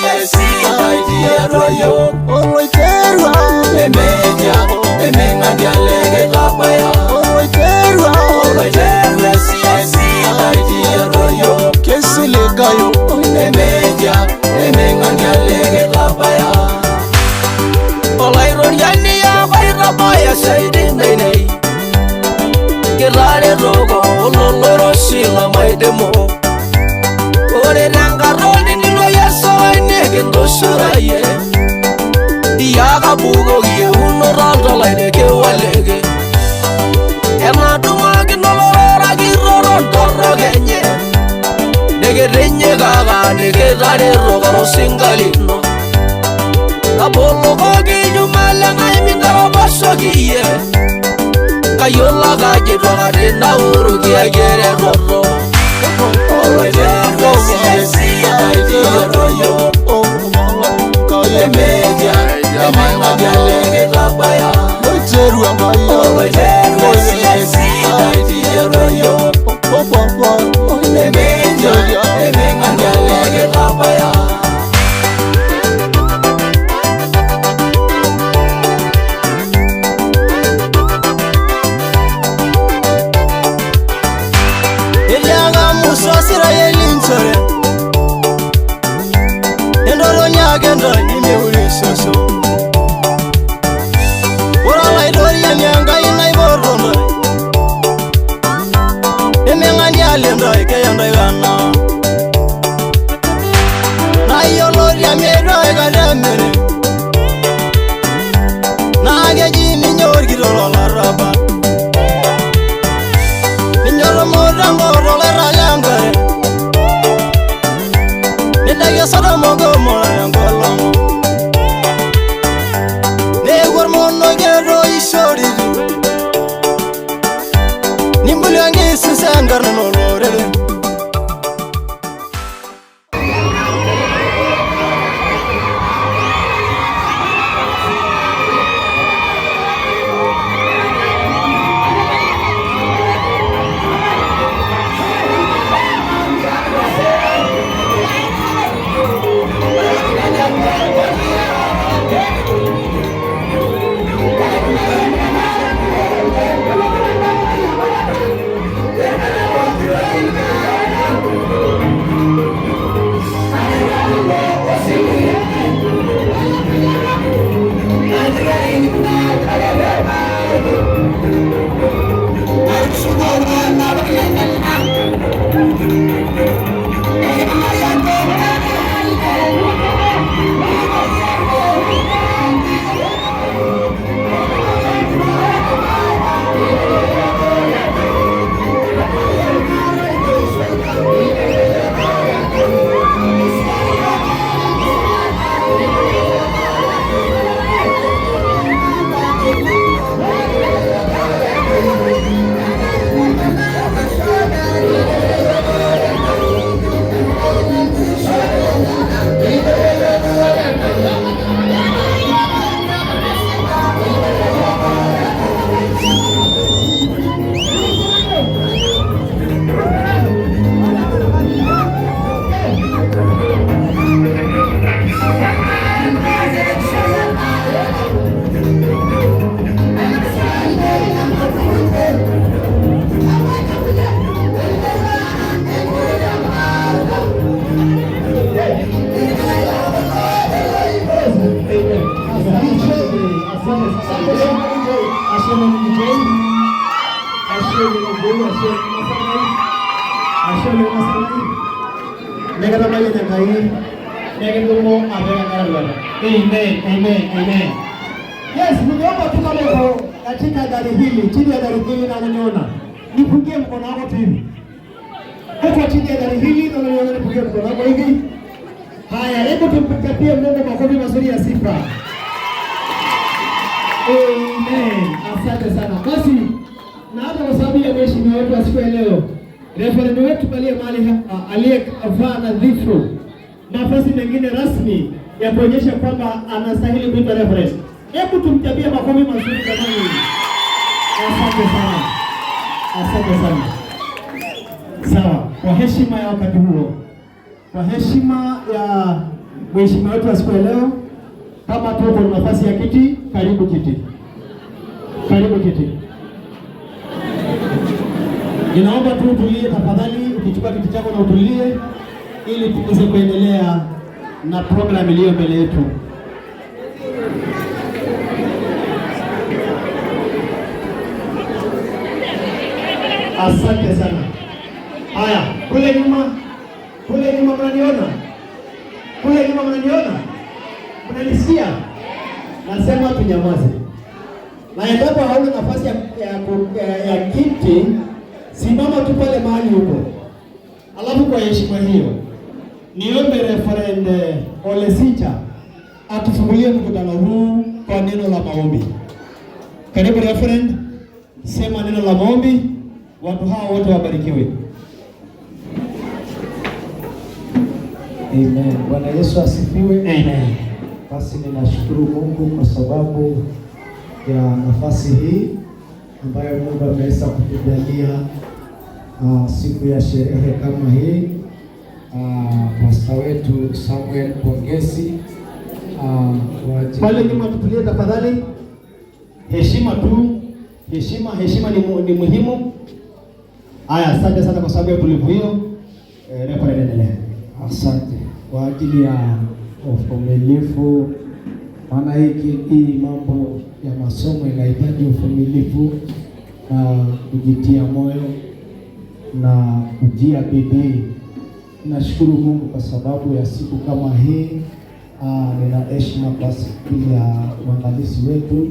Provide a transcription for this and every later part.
siesi idea yo Oroiterwa emeja emengandialege labaya Oroiterwa siesi idea yo Kesilekayo emeja emengandialege labaya Olairoriani ya vairabaya saidi nei Gelare rogo ololoro sila maidemo Ore rangaroli nilo yeso inege ndosuraye Diaga bugo gie unoraldo laideke walege Ema dumagi nolora giroro ndoro genye Nege renye gaga nege dare rogo singalino Kabolo gogi jumala ngai mindaro baso gie Kayola gaji dogare na uru gie gere roro Oroiterwa siesi idea yo emeja emengandialege labaya Oroiterwa siesi idea yo emeja emengandialege labaya Eliaga musosira yelinchore Endoro nyagendo nimeulisoso Ora idori ya mianga inaiborono Emengani alendo ikeyendo igana Na yolori ya miedo ikademere Na ageji ninyor gidoro la raba Ninyoro modango rolera yangare Nidage soda mogo mora yangolongo Negor mono gero ishoriri Nimbuli wangi sisangar nolorere Amen, amen, amen. Yes, ningeomba tu kama uko katika gari hili, chini ya gari hili na unaniona, nipungie mkono wako tu hivi. Huko chini ya gari hili na unaniona, nipungie mkono wako hivi. Haya, hebu tumpatie Mungu makofi mazuri ya sifa. Amen. Asante sana. Basi na hata kwa sababu ya mheshimiwa wetu wa siku ya leo, referee wetu pale mahali aliyevaa nadhifu nafasi mengine rasmi ya kuonyesha kwamba anastahili kuitwa referee. Hebu tumtabie makofi mazuri jamani. Asante sana. Asante sana. Sawa, kwa heshima ya wakati huo, kwa heshima ya Mheshimiwa wetu siku ya leo, kama tuko na nafasi ya kiti, karibu kiti. Karibu kiti. Ninaomba tu utulie tafadhali, ukichukua kiti chako na utulie ili tuweze kuendelea na program iliyo mbele yetu. Asante sana. Haya, kule nyuma mnaniona? Kule nyuma mnaniona? Mnanisikia? Nasema tunyamaze. Na endapo hauna nafasi ya kiti, simama tu pale mahali huko. Alafu kwa heshima hiyo, niombe Reverend Ole Sicha atufungulie mkutano huu kwa neno la maombi. Karibu Reverend, sema neno la maombi, watu hao wote wabarikiwe. Amen. Bwana Yesu asifiwe. Amen. Basi ninashukuru Mungu kwa sababu ya nafasi hii ambayo Mungu ameweza kutujalia siku ya sherehe kama hii. Pastor wetu Samuel Pongezi pale nyuma, tutulie tafadhali. Heshima tu, heshima ni muhimu. Haya, asante sana kwa sababu ya utulivu hiyo. Reverend, endelea. Asante kwa ajili ya uvumilivu, maana hii mambo ya masomo inahitaji uvumilivu na kujitia moyo na kujia bidii. Nashukuru Mungu kwa sababu ya siku kama hii. Nina heshima kwa siku ya mwangalizi wetu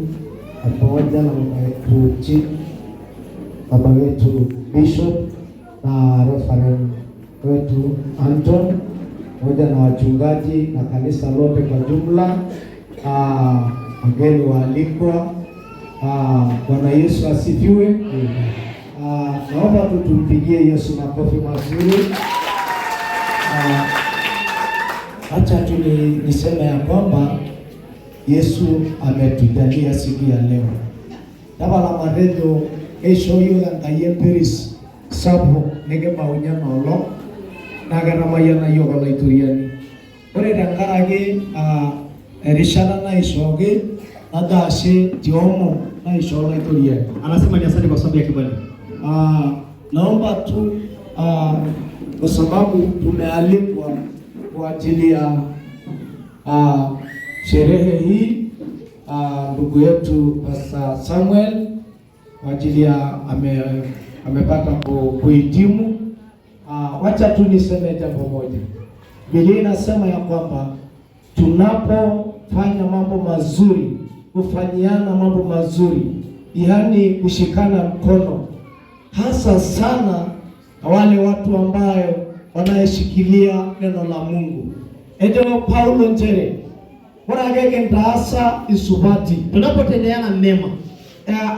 pamoja na wetu chief, baba wetu Bishop na Reverend wetu Anton pamoja na wachungaji na kanisa lote kwa jumla, wageni waalikwa. Bwana Yesu asifiwe. Naomba tumpigie Yesu makofi mazuri. Acha tu niseme ya kwamba Yesu ametujalia siku ya leo. Tabala maredo esho yo ngayemperis sabu nege maunya nolo nagana mayana yoga laituriani. Ore dangarage erishana na ishoge adashe tiomo na isho laituriani. Anasema ni asante kwa sababu ya kibali. Naomba tu kwa sababu tumealikwa kwa ajili ya sherehe hii, ndugu yetu Pastor Samuel kwa ajili ya amepata kuhitimu. Wacha tu niseme jambo moja. Biblia inasema ya kwamba tunapofanya mambo mazuri, kufanyiana mambo mazuri, yaani kushikana mkono, hasa sana wale watu ambayo wanayeshikilia neno la Mungu. Ejo Paulo njere wanagege ndasa isubati, tunapotendeana mema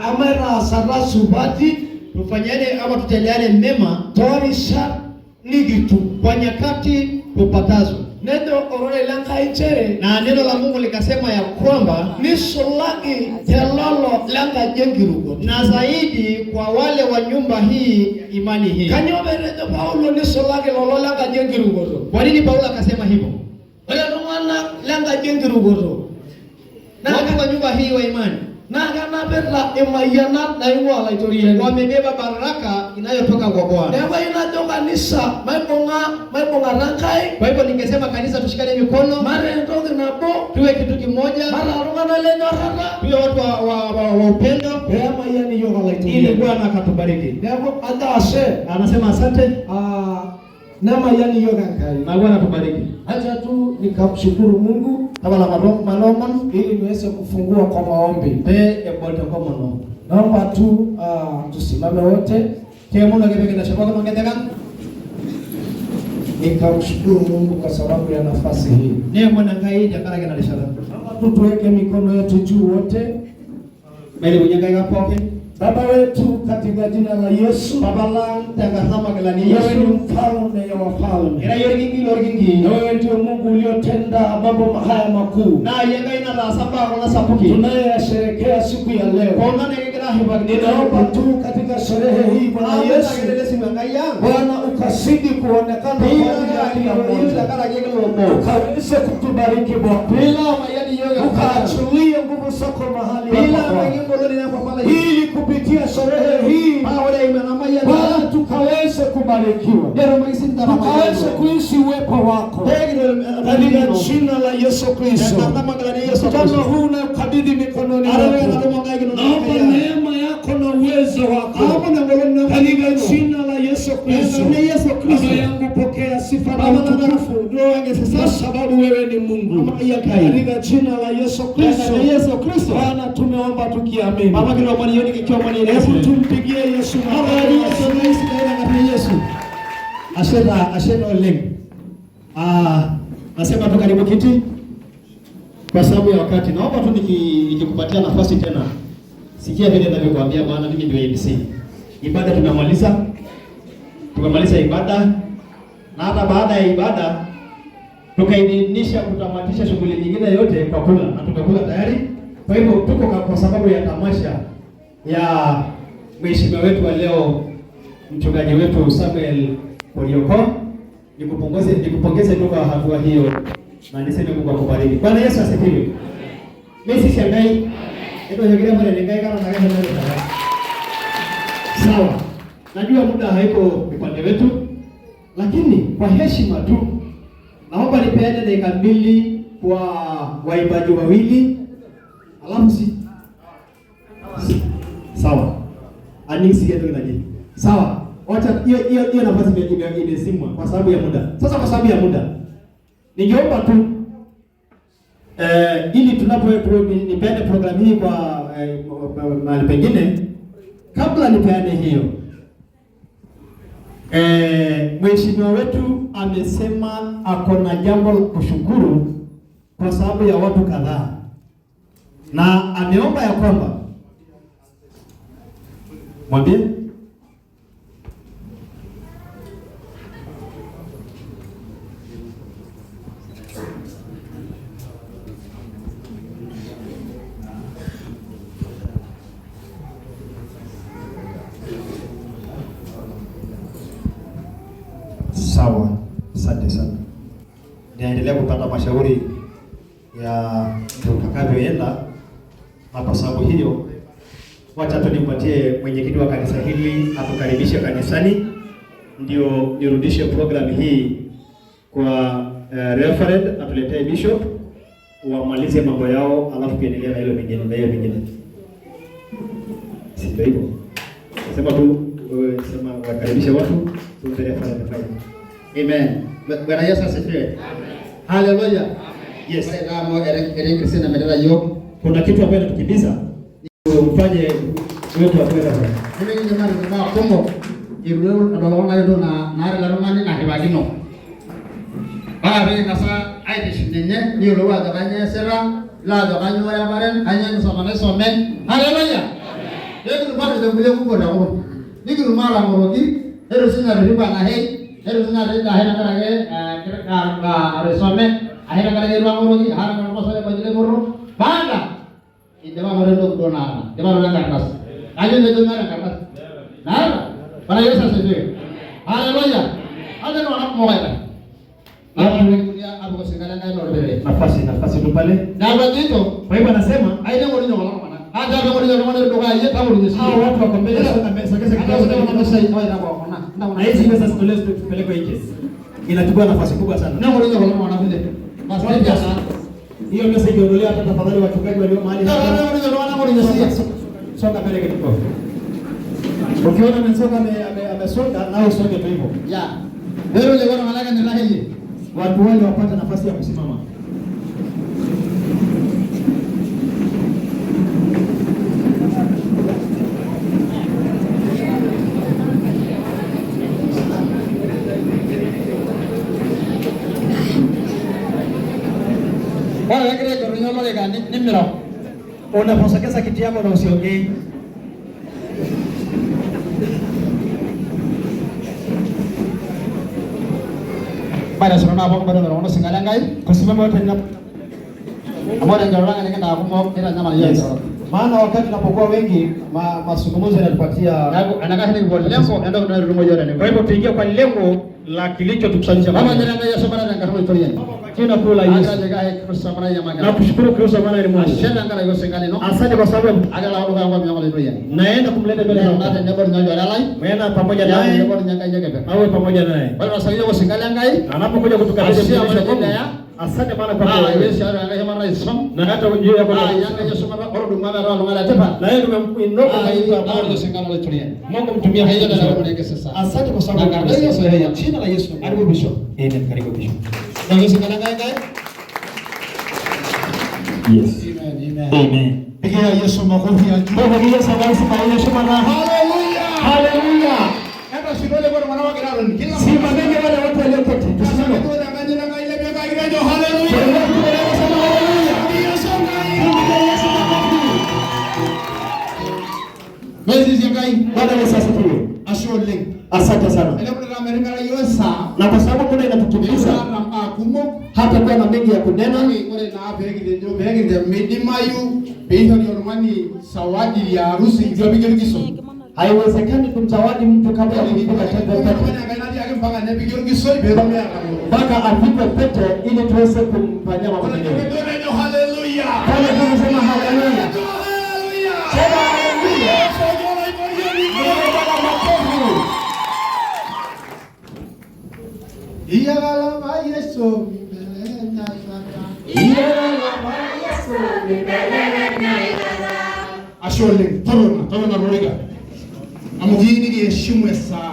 amara sara subati, tufanyane ama tutendeane mema torisha nigitu kwa nyakati tupatazo. Neno orole langa ichere, na neno la Mungu likasema ya kwamba nisolagi telolo langa jengirugo, na zaidi kwa wale wa nyumba hii, imani hii. Kanyoberejo Paulo nisolagi lolo langa jengirugo. Kwa nini Paulo akasema hivyo? Wale nungana langa jengirugo. Na watu wa nyumba hii wa imani na kana bela emayana na iwa laitoriani, wamebeba baraka inayotoka kwa Bwana. Ewa inatoka nisa maibonga rankai. Kwa hivyo ningesema kanisa tushikane mikono, mara ndogo nabo tuwe kitu kimoja, mara rungana lenyo rara, tuwe watu wa upendo, ema yani yoga laitoriani, ili Bwana akatubariki. Ndio adashe anasema asante, nama yani yoga kai, na Bwana atubariki. Acha tu nikamshukuru Mungu tabala maloma ili niweze kufungua kwa maombi. Ebolte kwa maombi. Naomba tu tusimame wote. Kiamuno kipeke na shabaka nongeteka. Nikamshukuru Mungu kwa sababu ya nafasi hii. Ni mwana ngai jakara kana lishara. Naomba tu tuweke mikono yetu juu wote. Mbele unyanga ngapoke. Baba wetu katika jina la Yesu, Baba lang tangasama kelani wewe ni mfalme ya wafalme. Era yorgingi. Wewe ndio Mungu uliotenda mambo haya makuu. Na yenga ina la samba kuna sapuki. Tunayasherehekea siku ya leo. Kwa nani Ninaomba tu katika sherehe hii Bwana Yesu, Bwana ukazidi kuonekana kwa ajili ya kila mmoja, ukaweze kutubariki Bwana, ukaachilie nguvu zako mahali hapa, ili kupitia sherehe hii Bwana tukaweze kubarikiwa, tukaweze kuishi uwepo wako katika jina la Yesu Kristo. Kama huu unakabidhi mikononi mwako, naomba neema yako na uwezo wako katika jina la Yesu Kristo. Baba yangu, pokea sifa na utukufu kwa sababu wewe ni Mungu, katika jina la Yesu Kristo. Bwana tumeomba tukiamini. Hebu tumpigie Yesu Yesu. Ashena oleng. Nasema tu karibu kiti kwa sababu ya wakati. Naomba tu nikikupatia nafasi tena. Sikia vile ninavyokuambia, maana mimi ndio MC. Ibada tunamaliza. Tukamaliza ibada, na hata baada ya ibada tukaidhinisha kutamatisha shughuli nyingine yote kwa kula, na tumekula tayari. Kwa hivyo tuko kwa sababu ya tamasha ya mheshimiwa wetu wa leo, mchungaji wetu Samuel Korioko. Nikupongeze tu kwa hatua hiyo na niseme Mungu akubariki. Bwana Yesu asifiwe. Mimi si shangai. Ndio nyegelea pale ningai kana na gani ndio. Sawa. Najua muda haiko upande wetu, lakini kwa heshima tu naomba nipeane dakika 2 kwa waimbaji wawili. Alafu sawa. Anisi yetu inaje? Sawa. Wacha hiyo nafasi imezimwa kwa sababu ya muda. Sasa kwa sababu ya muda, ningeomba tu ili nipeane programu hii kwa mahali pengine, kabla nipeane hiyo, mheshimiwa wetu amesema ako na jambo la kushukuru kwa sababu ya watu kadhaa, na ameomba ya kwamba mwambie sawa. Asante sana. Niendelea kupata mashauri ya tutakavyoenda, na kwa sababu hiyo wacha tu nimpatie mwenyekiti wa kanisa hili atukaribishe kanisani, ndio nirudishe program hii kwa referend atuletee bishop wamalize mambo yao, alafu tuendelee na hilo mengine. Sio hivyo. Sema tu sema wakaribishe watu tuendelee kufanya. Amen. Bwana Yesu asifiwe. Amen. Haleluya. Yes. Kama Eric Christina medela yo. Kuna kitu ambacho natukimbiza. Ufanye wetu wa kwenda. Mimi ni jamaa wa Kongo. Irudeo adolona yedo na la romani na hibagino. Bale nasa aide shinenye ni lo wa ganya sera la do ganyo ya baren anya no samane somen. Haleluya. Amen. Yedo bale de mule ko da ko. Nikiru mara moroki ero sina riba na hei. Ero sina riba hena karage ka resome ahera karage ruang moroki har kan pasale bajile moro. Banda Dewa merenduk dona, dewa merenduk kertas. Ayo mendengar kertas. Nah, pada Yesus saja. Haleluya. Ada orang mau kata. Apa dia abu kesekalian kaya berbeda. Nafasi tu pale. Nah begitu. Kwa hivyo anasema, aida ngori nyonga mana. Ada ngori nyonga mana ndio kaya tahu ni sisi. Hao watu wako mbele sasa kidogo ndio wanasema kwa ina kwa mana. Na hizi pesa zitolewe tupeleke nje. Inachukua nafasi kubwa sana. Na ngori nyonga mana vile. Basi biasa. Hiyo pesa ikiondolewa, hata tafadhali wachungaji walio mahali hapa. Songa mbele kidogo. Ukiona msonga amesonga nao songe tu hivyo. Ya. Leo leo na malaika ni lahi. Watu wale wapata nafasi ya kusimama. Wala kile ndio nyoma le gani nimero. Unaposakeza kiti yako na usiongee. Pada sana apa pada orang singalang kai. Kusimama wote ninapo. Amore ndio orang ni kana hapo ila nyama ya. Maana wakati tunapokuwa wengi mazungumzo yanatupatia anakaa ni kwa lengo ndio tunarudi yote. Kwa hivyo tuingie kwa lengo la kilichotukusanyisha. Mama ndio anataka somana na ngaro historia. Jina kuu la Yesu. Na kushukuru Kristo maana ni Mungu. Shenda ngara yose ngani no. Asante kwa sababu agala watu kwa miongo haleluya. Naenda kumleta mbele zako. Ndio ndio ndio alai. Maana pamoja naye. Ndio nyanga nyanga. Awe pamoja naye. Wale wasaidia kusingalia ngai. Anapokuja kutukabidhi mkono ya. Asante maana kwa wewe. Yesu anaye mara isom. Na hata ujio yako na yanga Yesu mara orodu mara roho ngala tepa. Na yeye tumemwinua kwa ndio singano la dunia. Mungu mtumia hiyo ndio ndio sasa. Asante kwa sababu na Yesu haya. Jina la Yesu. Karibu bisho. Amen. Karibu bisho. Na Yesu kana ngai. Yes. Amen. Amen. Pigia Yesu makofi ya juu. Kwa hiyo sababu kwa Yesu maana haleluya. Haleluya. Hata shidole kwa mwana wake nalo ni kila si maneno wale watu walioketi. Tusimame. Haleluya. Mezi ngai Bwana Yesu asifiwe. Ashole. Asante sana. Na kwa sababu kuna inatukimbiza hata kwa na mengi ya kunena ya harusi ndio bigeni kiso. Haiwezekani kumzawadi mtu kabla ya kufika tendo pete. Mpaka apigwe pete ili tuweze kumfanyia mambo mengine. Haleluya. Pale tunasema haleluya. Sema haleluya. Iyalama Yesu Ashole torona roriga amugini giheshimwe sana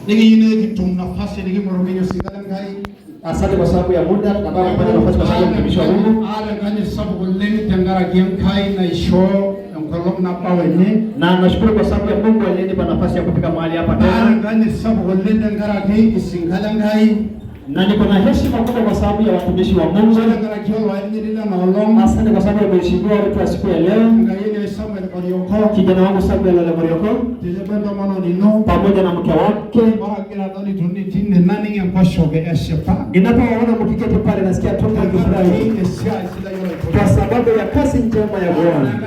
nigine gitumna nafasi nigimorogenyo sigala ngai. Asante kwa sababu ya muda na baba kupata nafasi kwa sababu ya mtumishi wa Mungu. Ngani sababu leni tangara kai na isho mkolom na pawenye na nashukuru kwa sababu ya Mungu aliyenipa nafasi ya kufika mahali hapa tena. Ngani sababu leni tangara isingala ngai na niko na heshima kubwa kwa sababu ya watumishi wa Mungu. Asante kwa sababu ya mheshimiwa wetu wa siku ya leo. Kijana wangu Samuel Ole Morioko pamoja na mke wake. Ninapowaona mkiketi pale nasikia tumbo likifurahi kwa sababu ya kazi njema ya Bwana.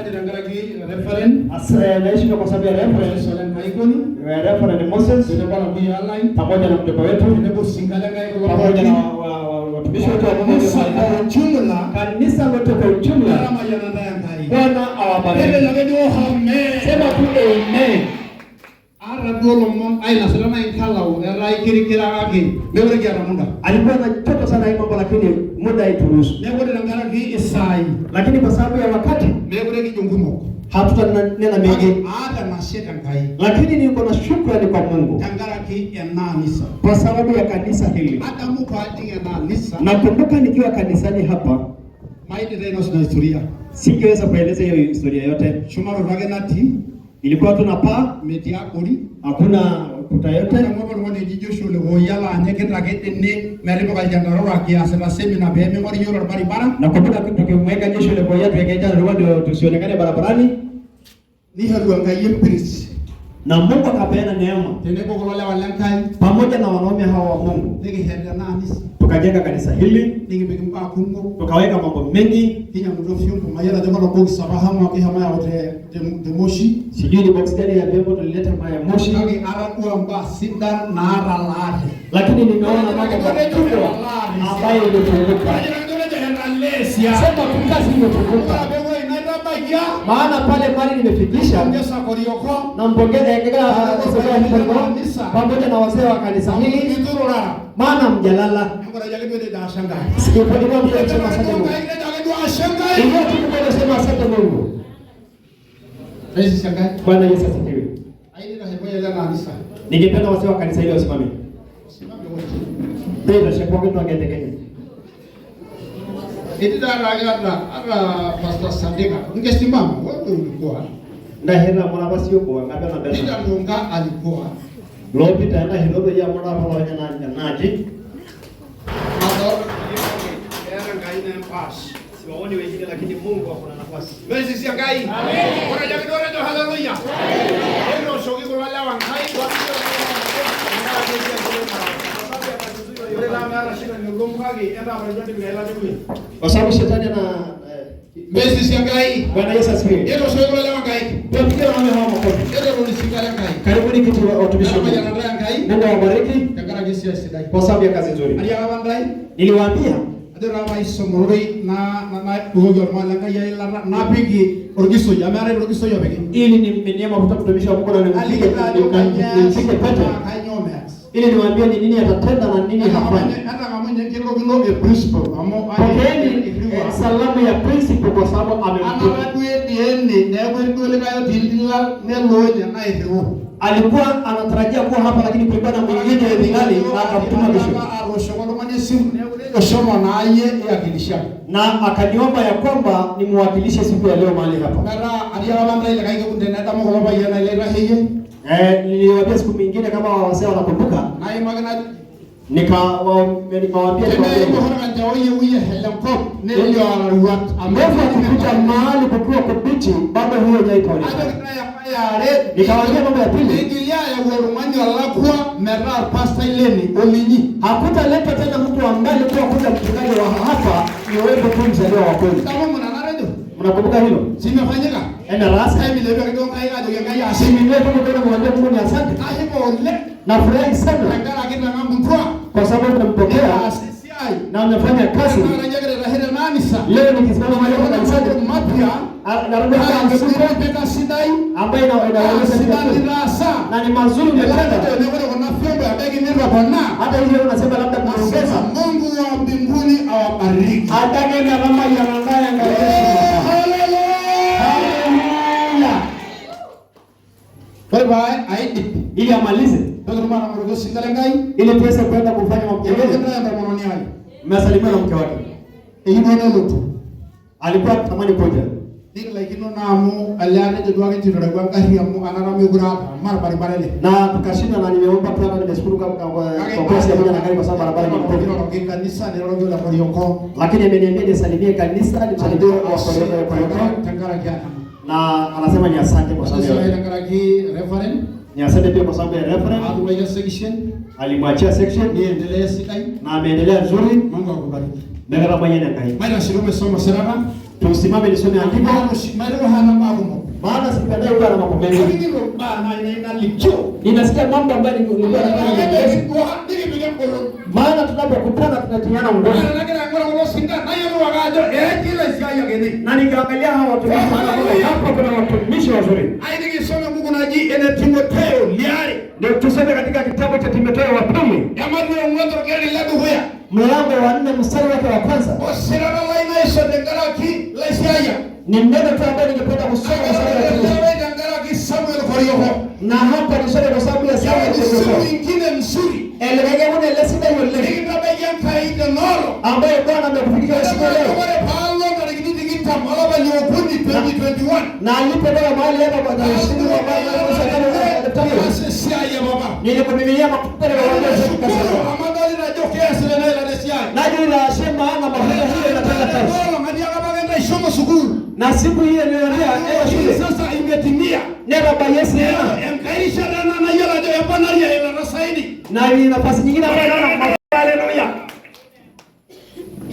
Naheshima kwa sababu ya Reverend Moses pamoja na mtoto wetu pamoja na watumishi wote wa Mungu kwa ujumla, kanisa lote kwa ujumla. Bwana awabariki. Sema tu amen. Alikuwa anachoka sana hii mambo lakini muda haituruhusu. Lakini kwa sababu ya wakati hatutanena mengi. Lakini niko na shukrani kwa Mungu kwa sababu ya kanisa hili. Nakumbuka nikiwa kanisani hapa singeweza kueleza hiyo historia yote. Ilikuwa tunapaa hakuna kuta yote. Nakumbuka tukimweka Joshua Lekoya tuwekaja ndio tusionekane barabarani. Na Mungu akapeana neema pamoja na wanaume hawa wa Mungu, tukajenga kanisa hili, tukaweka mambo mengi. Sijui ni box gani ya bebo tulileta ya moshi, lakini nimeona mambo makubwa ambayo imefunguka. Sema kazi imefunguka. Maana pale mali nimefikisha na mpongeza pamoja na wazee wa kanisa hili, maana mjalala. Sikupenda kusema asante Mungu. Ndio tukupenda kusema asante Mungu. Bwana Yesu asifiwe. Ningependa wazee wa kanisa hili wasimame. Ndio shepo kitu angetekenya. Ara Pastor Sandeka. Ungesimama wewe ulikuwa. Ndahera mwana basi yuko ngapi na mbele. Peter Ndunga alikuwa. Lobi tena hilobe ya mwana pala na naji. Era ngaine pass. Siwaoni wengine lakini Mungu akona nafasi. Wewe si ngai. Amen. Bora yake dora ndo haleluya. Ndio shogi kwa wale wa ngai kwa kwa sababu shetani ana Besi siangai. Bwana Yesu asifiwe. Yeto shoyo wale wangai. Tupigie wale hawa makofi. Yeto rulisikala ngai. Karibuni kitu watumishi wa Mungu Mungu. anataka ngai. Mungu awabariki Takara gesi ya sidai. kwa sababu ya kazi nzuri. Aliya wangai. Niliwaambia Adora mai somoroi na ugogo malanga ya ila na pigi orgiso ya mara orgiso ya pigi. ili nimmenie mafuta mtumishi wa Mungu na nimpige pete. Ili niwaambie ni nini atatenda na nini hafanya. Hata kama mwenye kilo kilo a principle amo Pokeeni salamu ya principle kwa sababu amemtoa. Alikuwa anatarajia kuwa hapa lakini kulikuwa na mwingine ningali na akamtuma kesho. Na akaniomba ya kwamba nimwakilishe siku ya leo mahali hapa. Niliwaambia siku mingine kama wazee wanakumbuka. Nikawaambia kupita mahali kukiwa kubichi bado huyo hajaitwa. Nikawaambia mambo ya pili. Hakutaleta tena mtu ambaye kwa kuja mchungaji wa hapa ni wewe tu mzaliwa wa kweli. Mnakumbuka hilo? Simefanyika. Enda rasa hivi leo kidogo kaiga simile kwa mwambie Mungu ni asante. Na furahi sana. Kwa sababu tunampokea na amefanya kazi. Leo nikisimama mahali hapa kanisani narudi kwa sidai ambaye inaeleza na ni mazuri mtenda. Hata hivyo unasema labda kuongeza. Mungu wa mbinguni awabariki. Atakaye na mama yanandaya ngaleshi. Bye aidi ili amalize. Ndio maana mrogo singalengai ili tuweze kwenda kufanya mapokezi. Mmesalimia na mke wake. Alikuwa tamani kuja. Na tukashinda na nimeomba pia nimeshukuru kwa kosi ya moja na gari kwa sababu barabara ni mbovu. Lakini ameniambia nisalimie kanisa, nisalimie kwa na anasema ni asante kwa sababu ni asante pia kwa sababu ya reference. Alimwachia section na ameendelea nzuri. Mungu akubariki. Nagara mwenye na kai. Maana shirome soma seraka. Tusimame nisome andiko. Maana sipendai kuwa na mambo mengi. Ninasikia mambo ambayo nilikuwa nataka. Maana tunapokutana tunatiana ngozi. Na nikaangalia hawa watumishi hapa kuna watumishi wazuri. Ndio tuseme katika kitabu cha Timotheo wa pili. Mlango wa 4 mstari wake wa kwanza. Ni neno tu ambalo ningependa kusoma na hapa nisome kwa sababu ya Samuel mwingine mzuri. Eleweke mwana lesida yule. Ambaye Bwana amekufikia siku leo. Na alipotoka mahali hapa kwa Yesu nilikumiminia mafuta ya najua sema ana mafuta hiyo inataka kazi. Na siku hiyo niliambia shule sasa imetimia. Nenda kwa Yesu enkaisha na yala ndio yapana ile rasaidi. Na ni nafasi nyingine ambayo naona haleluya.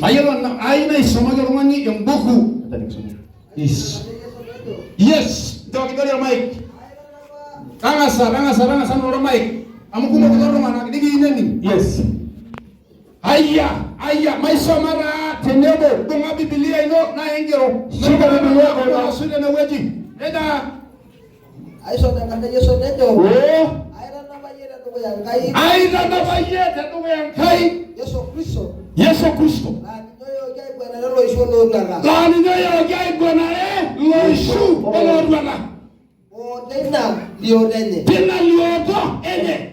Ayolo aina isomaga rumani embuku. Yes, ndio ya Mike. Bangasa no Mike. Amukumo kwa Roma na digi nini? Yes. Aya, maisomara tenebo bunga Biblia ino na engero. Shika Biblia yako na sura na weji. Eda. Aiso na Yesu ndio. Oh. Aira na bayeta ndugu yangai. Yesu Kristo. Lani nyoyo gai bwana loishu olorwana. O tena liodenye. Tena liodo ene.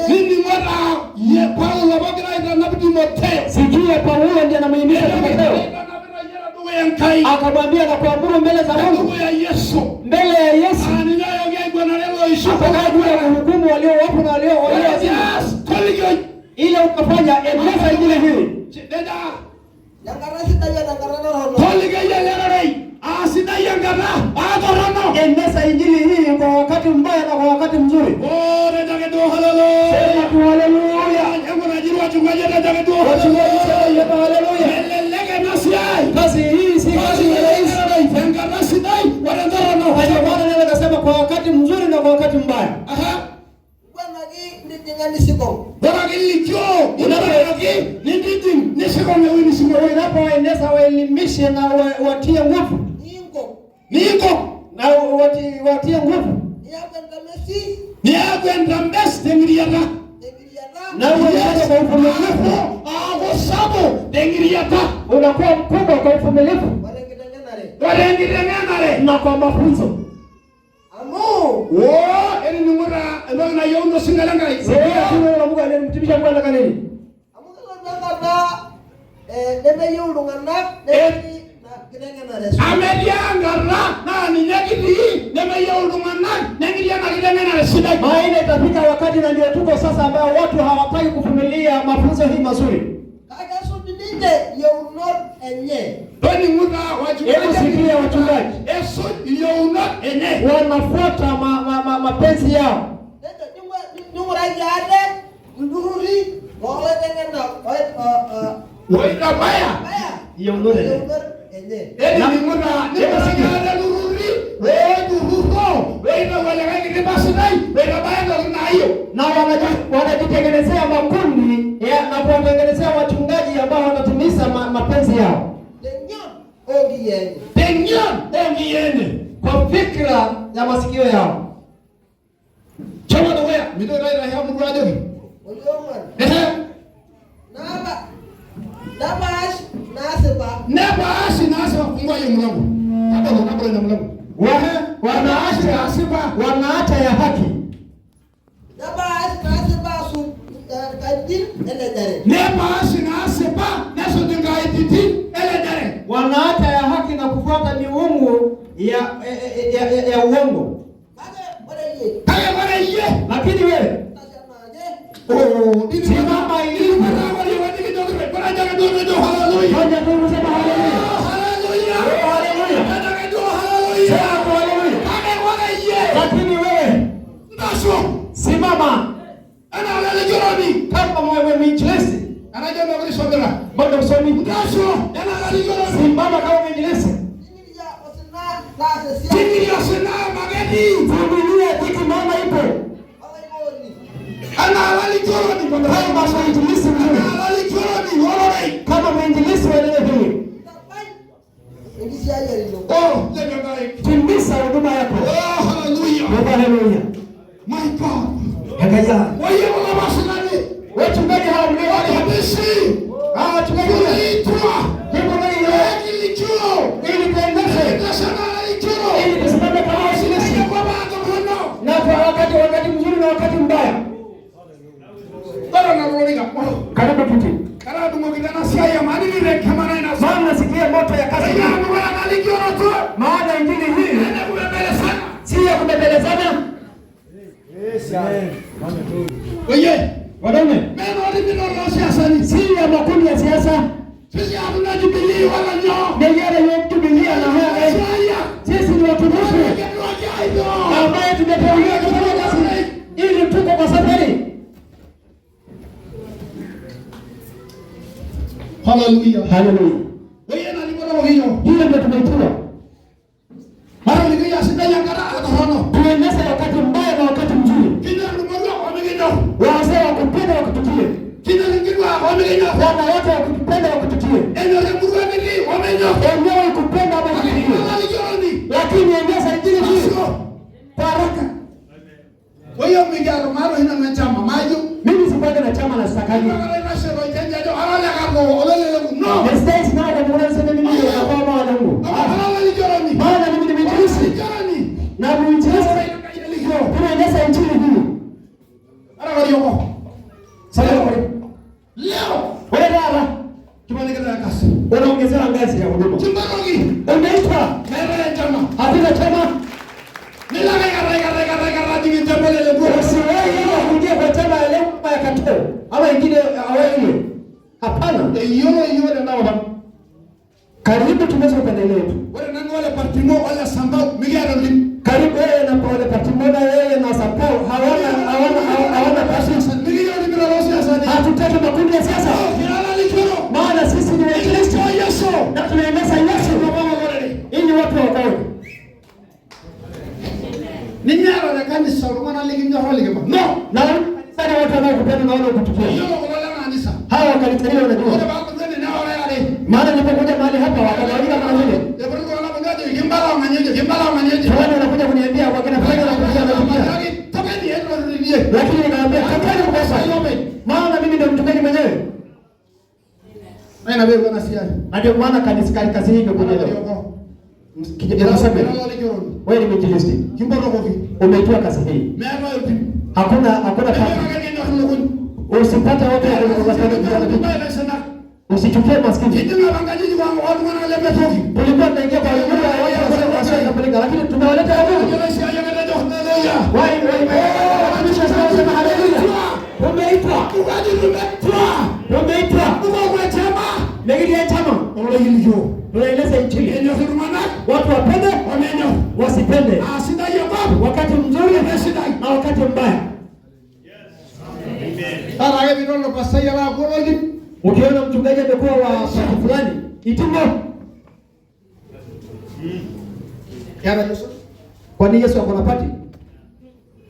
Nini mwana ye Paulo wagira ina nabii Timotheo. Sikia Paulo ndiye anamhimiza Timotheo. Akamwambia na kuamuru mbele za Mungu ya Yesu. Mbele ya Yesu. Kuhukumu walio wapo na walio ile ukafanya eneza injili hii. Eneza injili hii kwa wakati mbaya na kwa wakati mzuri. Sema haleluya. Haleluya. waamshe na watie nguvu. Niko na watie nguvu. Ni agenda mbesi tengiriata. Na unaanza kwa uvumilivu. Kwa sababu tengiriata unakuwa mkubwa kwa uvumilivu. Walengitengenare na kwa mafunzo. Eli ni mura na yondo singalanga. Sio kuna Mungu alimtimisha kwa kanini. Neme yulunganak ameliangara na ninyakiti neme yulunganak nengiriana kidengenare sida. Maana itafika wakati na ndio tuko sasa ambao watu hawataki kuvumilia mafunzo hii mazuri. Kaga sudinje younot enye. Bani muda wachungaji. Eso younot enye. Wanafuata mapenzi yao. Nyumura yale ndururi wale tengena Waida baya. Younot enye. Ni muda yale ndururi. Wewe wale wengi kibasidai. Wewe baya na hiyo. Na wanajitengenezea makundi na kuwatengenezea wachungaji ambao wanatimiza mapenzi yao. Tengiene kwa fikra ya masikio yao. Chama na wewe, mimi ndio ya Mungu ajogi. Nabash nasiba kungwa ya Mungu. Hapo na Mungu. Wanaacha ya haki. Wanaacha ya haki na kufuata miungu ya uongo. Lakini wewe simama ili lakini wewe simama kama wewe mwinjilisti anajua mbona usomera mbona usomi simama kama mwinjilisti Tingiria sana magedi familia tiki mama ipo ana halali joroni kwa kama mwinjilisti ana halali joroni wala kama mwinjilisti wewe hivi timiza huduma yako. Haleluya. My God. Hekaya. Wewe wala masanani. Wachungaji hao ni wale habisi. Wachungaji wanaitwa. Hivyo na ile kilicho. Ili kuendesha. Sana kilicho. Ili kusimama kama usilisi. Kwa baadhi mkono. Na kwa wakati mzuri na wakati mbaya. Bora na rolinga. Karibu kiti. Karibu mwingine sia ya mali ile kama na ina. Maana sikia moto ya kazi. Maana injili hii si ya kubembelezana. Oye, wanaume. Si ya makundi ya siasa. Sisi hatuna Jubilee wala nyo. Ndio ya Jubilee na haya. Sisi ni watumishi. Ambaye tumeteuliwa kufanya kazi ili tuko kwa safari. Haleluya. Haleluya. Wewe na niko hiyo. Hiyo ndio tumeitwa. Mara nyingine asindanya kara atahono. Tuendesha wakati mbaya na wakati mzuri. Kina ndugu wamegenda. Wazee wakupenda wakutukie. Kina nyingine wamegenda. Wana wote wakupenda wakutukie. Eneo la Mungu wamegenda. Eneo wakupenda wakutukie. Lakini endesha injili hiyo. Baraka. Wewe mjaro maro hina mchama majo. Mimi sipande na chama na stakani. No. The state now the Mwanza mimi ni baba wa Mungu. Maana mimi ni mwinjilisti. Na mwinjilisti tunaendesha injili hii. Ara walioko. Sasa leo wewe dada tumeonekana kasi. Unaongezea ngazi ya huduma. Chimbarogi. Unaitwa mbele chama. Hakuna chama. Nilanga dingi tembele le kwa. Usiwahi kuingia kwa chama ya leo ya katoo. Ama ingine awewe. Hapana, hiyo ndio karibu tunaweza kuendelea tu. Wale nani wale partimo wale sambao miliara mbili. Karibu wewe na wale partimo na wewe na sambao hawana passion milioni bila siasa. Hatutaki makundi ya siasa. Maana sisi ni Wakristo wa Yesu na tunaendesha Yesu kwa baba wale. Ili watu wakoe. Ninyaro na kanisa Roma liginyo holi kama. No, na sana watu wanaokupenda na wale kutukia. Hawa kanisa wanajua. Maana nilipokuja mahali hapa wakagawanyika kama vile. Wale wanakuja kuniambia wakina fanya na kuja na kuja. Lakini nikamwambia tokeni mkosa. Maana mimi ndio mtumishi mwenyewe. Na wewe unasikia. Ndio maana kanisa kazi hii imekuja leo. Kijana sasa. Wewe ni mwinjilisti. Umeitwa kazi hii. Hakuna usipata wote usichukie maskini. Tulikuwa tunaingia kwa nyumba ya watu wasio kupeleka, lakini tumewaleta hapo. Umeitwa. Tunaeleza injili. Watu wapende, wasipende. Wakati mzuri na wakati mbaya. Ukiona mchungaji amekuwa wa party fulani, itimbo. Kwani Yesu ako na party?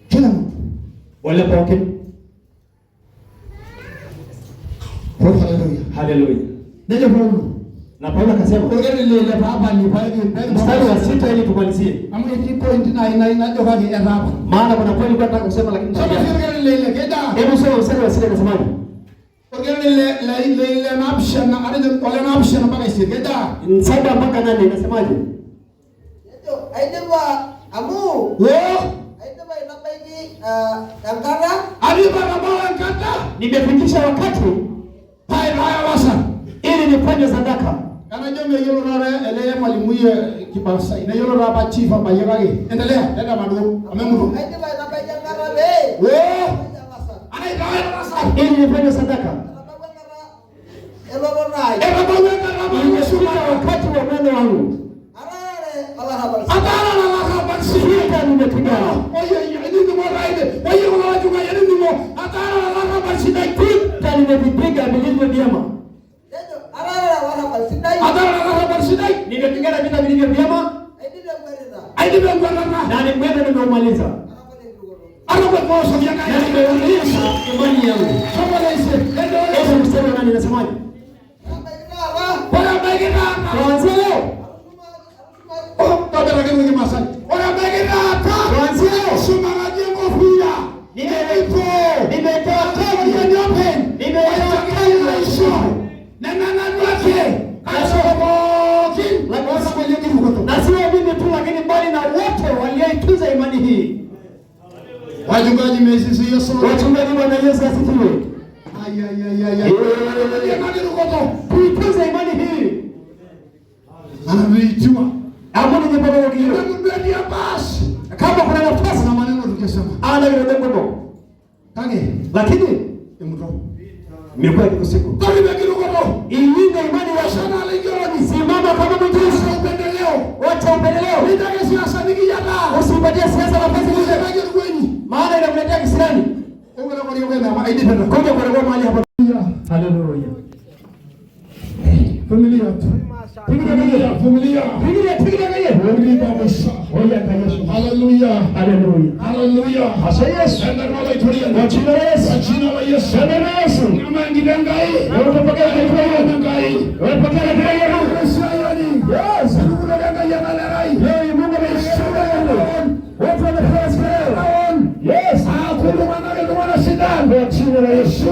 Kila mtu. Wale poke. Hallelujah. Ndio Paulo. Na Paulo akasema, mstari wa 6 ili tumalizie. Maana kuna kweli kwa nataka kusema lakini hebu soma mstari wa 6 nasemaje? Saba mpaka 8 nasemaje? Aidaba amu. Aidaba inabaiki angara. Nimefikisha wakati ili nifanye sadaka. Kana jombe yolo rara ele mwalimu ye kibasa ina yolo raba chifa ba yegage endelea enda madu amemudu Aidaba inabaiki angara le. Ana dawa rasa Ili nifanye sadaka. Nimefika wakati wa mwana wangu. Nimevipiga vilivyo vyema. Nimepigana vita vilivyo vyema. Na nimeenda nimeumaliza. Na nimeulisha imani yangu. Yesu mstari nani nasemaje? Kuanzia leo. Kuanzia leo. Nimetoa na sio mimi tu lakini bali na wote walioitunza imani hii. Wachungaji mesisi Yesu. Wachungaji Bwana Yesu asifiwe. Kuitunza imani hii. Anaitwa. Hapo ni jambo la kile. Kama kuna nafasi na maneno tukisema. Ana ile ndogo. Lakini nimekuwa kusiku. Ilinde imani ya shana legoni. Simama kama mtumishi wa upendeleo. Wacha upendeleo. Nitaka siasa nikijana. Usipatie siasa nafasi ile. Maana inamletea kisirani. Ngoja kwa mahali hapa. Haleluya. Familia. Haleluya. Haleluya. Asa Yesu. Kwa jina la Yesu. Kama ngidangai. Unapokea ngai. Unapokea ngai. Yes. Leo Mungu ameshuhudia. Watu wanafanya yes. Hakuna mwana shida. Kwa jina la Yesu.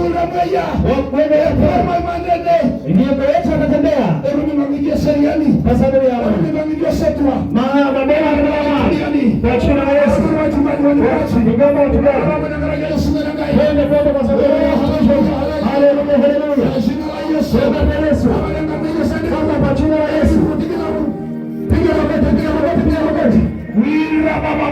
Wewe hapo manene. Nimeacha natembea. Hebu nimegia seriani. Kwa sababu ya nimegia setwa. Maana baba yani. Kwa jina la Yesu. Ningomba utubara. Twende kwa sababu ya haleluya haleluya. Kwa jina la Yesu. Kwa Yesu. Kwa jina la Yesu. Piga wakati. Wira baba.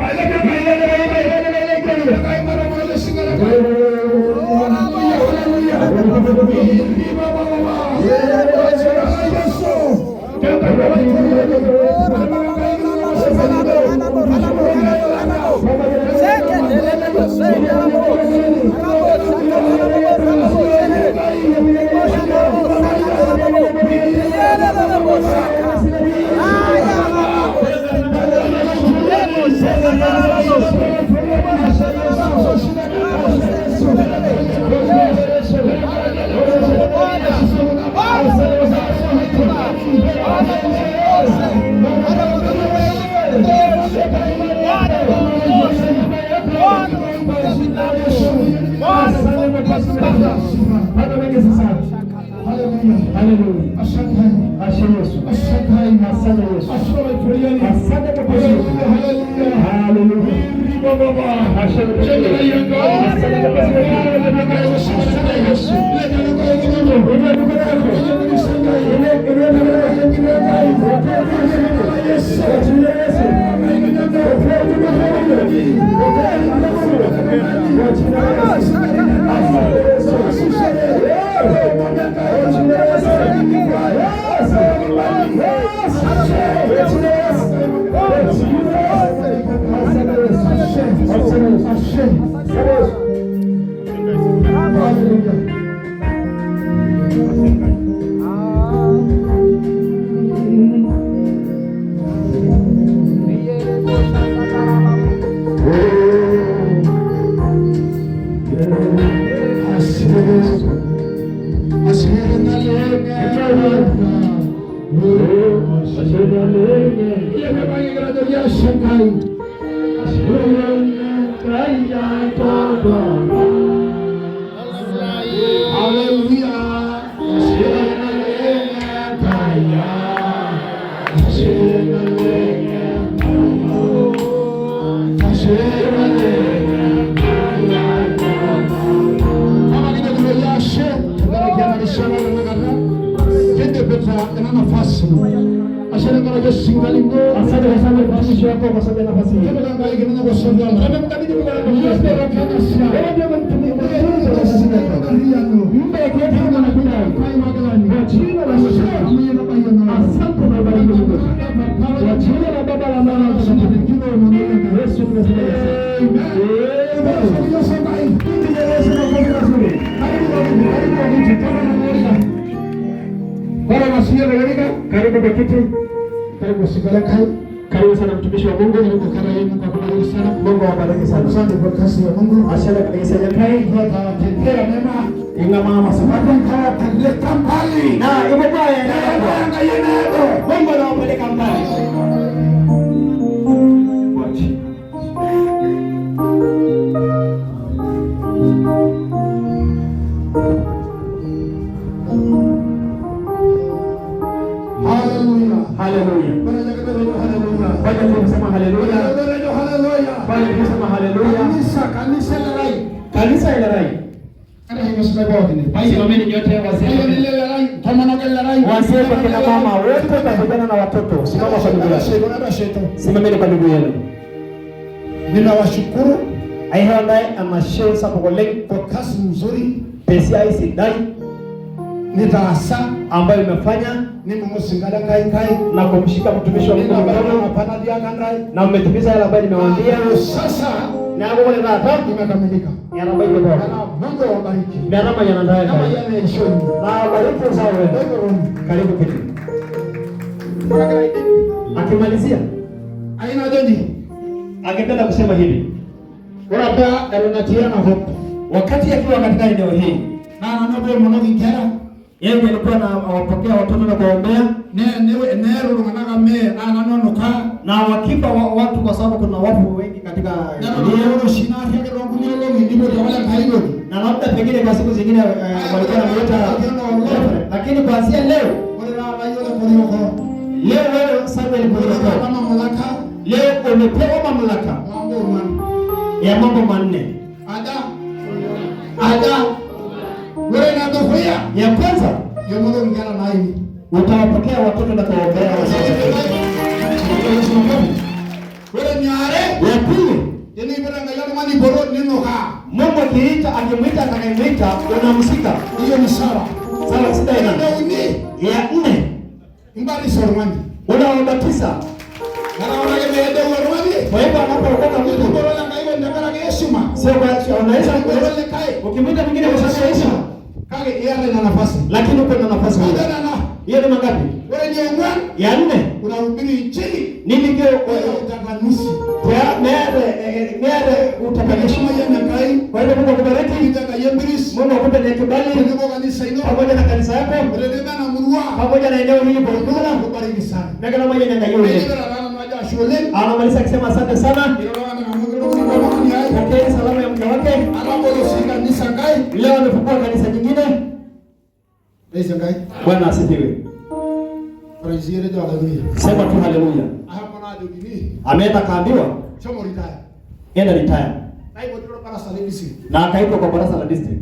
Yes. jina la Yesu. Asante kwa pasipata. Bado wengi sasa. Haleluya. Haleluya. Asante. Asante Yesu. Asante. Asante Yesu. Asante kwa yeye. Asante kwa pasipata. Haleluya. Haleluya. Baba. Asante kwa yeye. Asante kwa pasipata. Asante Yesu. Karibu kwa kiti. Karibu sikala kai. Karibu sana mtumishi wa Mungu. Karibu kwa kubariki sana. Mungu awabariki sana. Asante kwa kazi ya Mungu. Asante kwa kazi ya kai. Kwa tendea mema. Inga mama sababu kwa kuleta mbali. Na ipo baya. Na yenyewe. Mungu anawapeleka mbali. Kanisa ila rai. Kana hiyo sema bodi ni. Basi mameni nyote wazee kwa kina mama wote pamoja na watoto. Simama kwa ndugu yenu. Simameni kwa ndugu yenu. Ninawashukuru. I have amashare sababu kwa kazi nzuri. Pesa hizi dai nitaasa ambayo imefanya mimi msingada kai na kumshika mtumishi wa Mungu mkono hapana dia kandai na umetimiza yale ambayo nimewaambia. Sasa na hapo ile data imekamilika. Ya Rabbi kwa Mungu awabariki. Na Rabbi yanadai kama yale isho na bariki sawa. Karibu kitu. Akimalizia aina dondi akipenda kusema hivi. Uraba alinatia na hope wakati akiwa katika eneo hili na anaomba mwanangu ngera yeye alikuwa anawapokea watoto na kuombea nero nganaga me na nanonoka na wakipa watu kwa sababu kuna watu wengi katika ndio shina yake rongo nilo ndio wala kailo na labda pengine kwa siku zingine walikuwa wanaleta lakini kuanzia leo leo Samuel Muroko kama mamlaka leo umepewa mamlaka ya mambo manne ada wewe na ndohoya ya kwanza ya Mungu ngana na hivi utawapokea watoto na kuombea wazazi wewe nyare ya pili yani ibiranga yale mani boro nino ha Mungu akimwita atakayemwita unamsika hiyo ni sawa sita ina ya nne mbali sormani unaobatisa na wanaenda warwani kwa hivyo anapokuwa mtu bora na hiyo ndakana heshima sio kwa unaweza kueleza kai ukimwita mwingine kwa heshima kage yale na nafasi lakini uko na nafasi moja hiyo ni mangapi wewe ni ungwana ya nne unahubiri injili nini kile utakanusi kwa mere utakanisha moja na kai kwa hivyo Mungu akubariki utakayembris Mungu akupe na kibali Mungu kanisa hilo pamoja na kanisa yako unaenda na murua pamoja na eneo hili kwa ujumla kubariki sana na kila mmoja ndio yeye anamaliza akisema asante sana. Pokeeni salamu ya mke wake. Anabolo si kanisa ngai. Leo amefungua kanisa nyingine. Praise ngai. Bwana asifiwe. Praise yeye ndio haleluya. Sema tu haleluya. Hapo na dogini. Ameenda kaambiwa Chomo retire. enda retire. Na hiyo ndio para salibisi. Na akaitwa kwa baraza la district.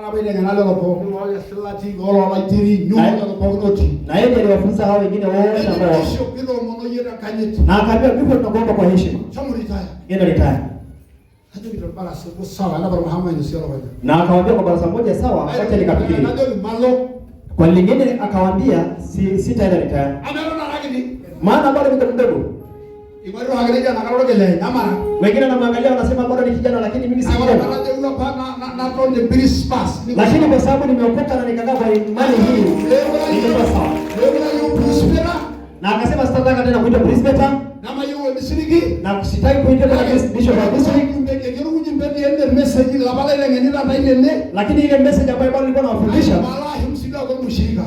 Na bile ngana leo kwa wale silati golo la itiri nyuma kwa noti. Na yeye aliwafunza hao wengine wote ambao Kilo mono yera kanyeti. na akaambia vivyo tunakuomba kwa heshima. Chomo retire. Enda retire. Hadi ndio para sawa na bara Muhammad sio wale. Na akawaambia kwa baraza moja sawa, acha nikafikiri. Na ndio malo. Kwa lingine akawaambia sitaenda retire. Anaona lakini Maana bado ni mdogo. Iwaru hagereja na karolo gele amara. Wengine wanamwangalia wanasema bado ni kijana lakini mimi si kijana. Na tonde bris pass. Lakini kwa sababu nimeokoka na nikakaa kwa imani hii ndio sawa. Na akasema sitataka tena kuitwa presbyter Nama yuwe misiriki. na sitaki kuitwa tena bishop wa district. Lakini ile message ambayo bado nilikuwa nawafundisha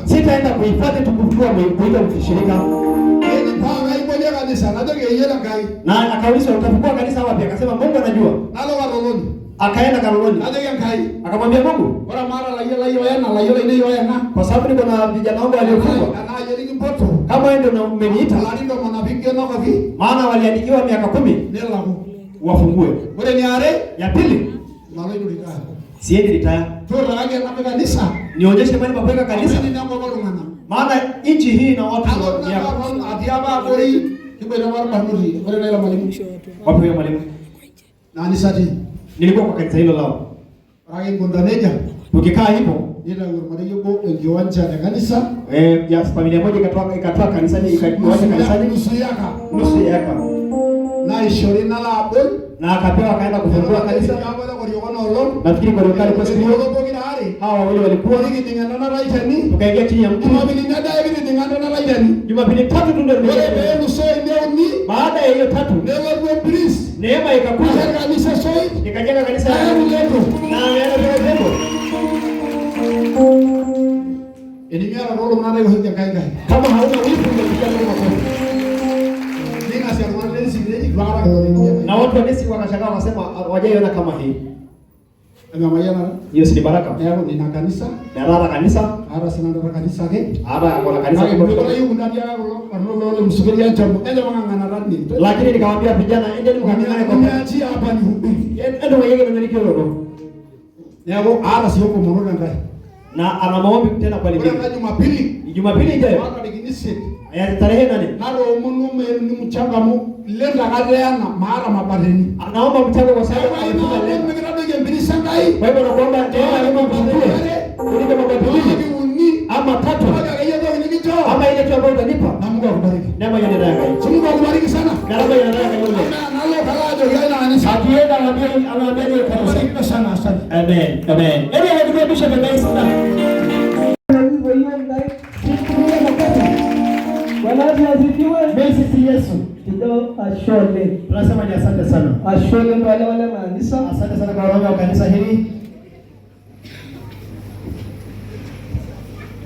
sitaenda kuifuata tukufua kuitwa mshirika. Na akaulizwa utafungua kanisa wapi? Akasema Mungu anajua. Akaenda Kaloloni. Akamwambia Mungu, kwa sababu niko na vijana wangu waliofungwa. Kama wewe ndio umeniita, maana waliandikiwa miaka 10 wafungue. Ya pili, siendi retire. Nionyeshe mahali pa kuweka kanisa. Maana nchi hii na watu wapi ya mwalimu? Nilikuwa kwa kanisa hilo lao. Tukikaa hivyo, ya familia moja ikatoa kanisani ikaiwacha kanisani nusu yaka. Na akapewa akaenda kufungua kanisa. Nafikiri kwa lokali kwa siku hawa wawili walikuwa tukaingia chini ya mti. Jumapili 3 tu ndio baada ya hiyo 3 neema ikakuja ikajenga kanisa na neno kama hauna wivu na watu wa Desi wakashangaa wakasema hawajaiona kama hii. Hiyo si baraka. Nina kanisa. Darara kanisa. Ara sinanda kanisa ke. Ara kuna kanisa kwa hiyo ndio ndio msubiria jambo. Ende mangana rani. Lakini nikamwambia vijana endeni mkangane kwa niachia hapa ni hubiri. Ende wayege na niliki lolo. Yako ara sio kwa mmoja ndani. Na ana maombi tena kwa lingine. Kwa Jumapili. Jumapili ijayo. Hata nikinisi. Aya tarehe 8. Naro munume ni mchangamu lenda kadeana mara mabareni. Anaomba mchango kwa sababu amefunga leo. Kwa hivyo nakuomba neema kushukuru. Unipe mabadiliko ama 3 ama ile tu ambayo utanipa. Na Mungu akubariki. Neema iende nayo. Mungu akubariki sana. Neema iende nayo yule. Akienda anaambia Akubariki sana asante. Amen. Amen. Hebu tukaribishe baba yetu sana. Bwana asifiwe. Basi Yesu. Ndio ashole. Tunasema ni asante sana. Ashole ndio wale maandisa. Asante sana kwa roho ya kanisa hili.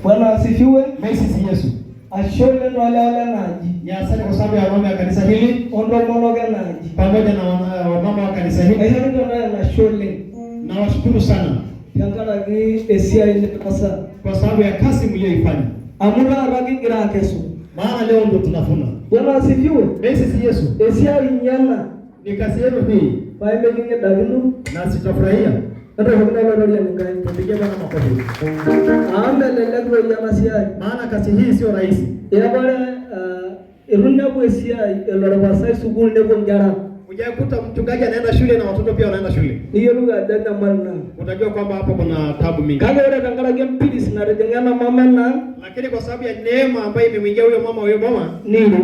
Bwana asifiwe. Basi Yesu. Ashole ndio wale naji. Ni asante kwa sababu ya roho ya kanisa hili. Ondo monoga naji. Pamoja na wamama wa kanisa hili. Hiyo ndio na shole. Na washukuru sana. Yangara ni esia ile pasa. Kwa sababu ya kazi mlioifanya. Amuna ragi gira keso. Maana leo ndio tunafuna. Bwana asifiwe. Basi Yesu. Esia nyana. Ni kazi yenu hii. Faime nyingi davinu na sitafurahia. Ndio hakuna lolote ngai. Tupige Bwana makofi. Amba lelego ya masia. Maana kazi hii sio rahisi. Ya bale irunda kuesia elora sai sugul ne bonjara. Ujakuta mchungaji anaenda shule na watoto pia wanaenda shule. Hiyo lugha dada marna. Utajua kwamba hapo kuna tabu mingi. Kale ora dangala game pidis na rejengana mama na. Lakini kwa sababu ya neema ambayo imemwingia huyo mama nini?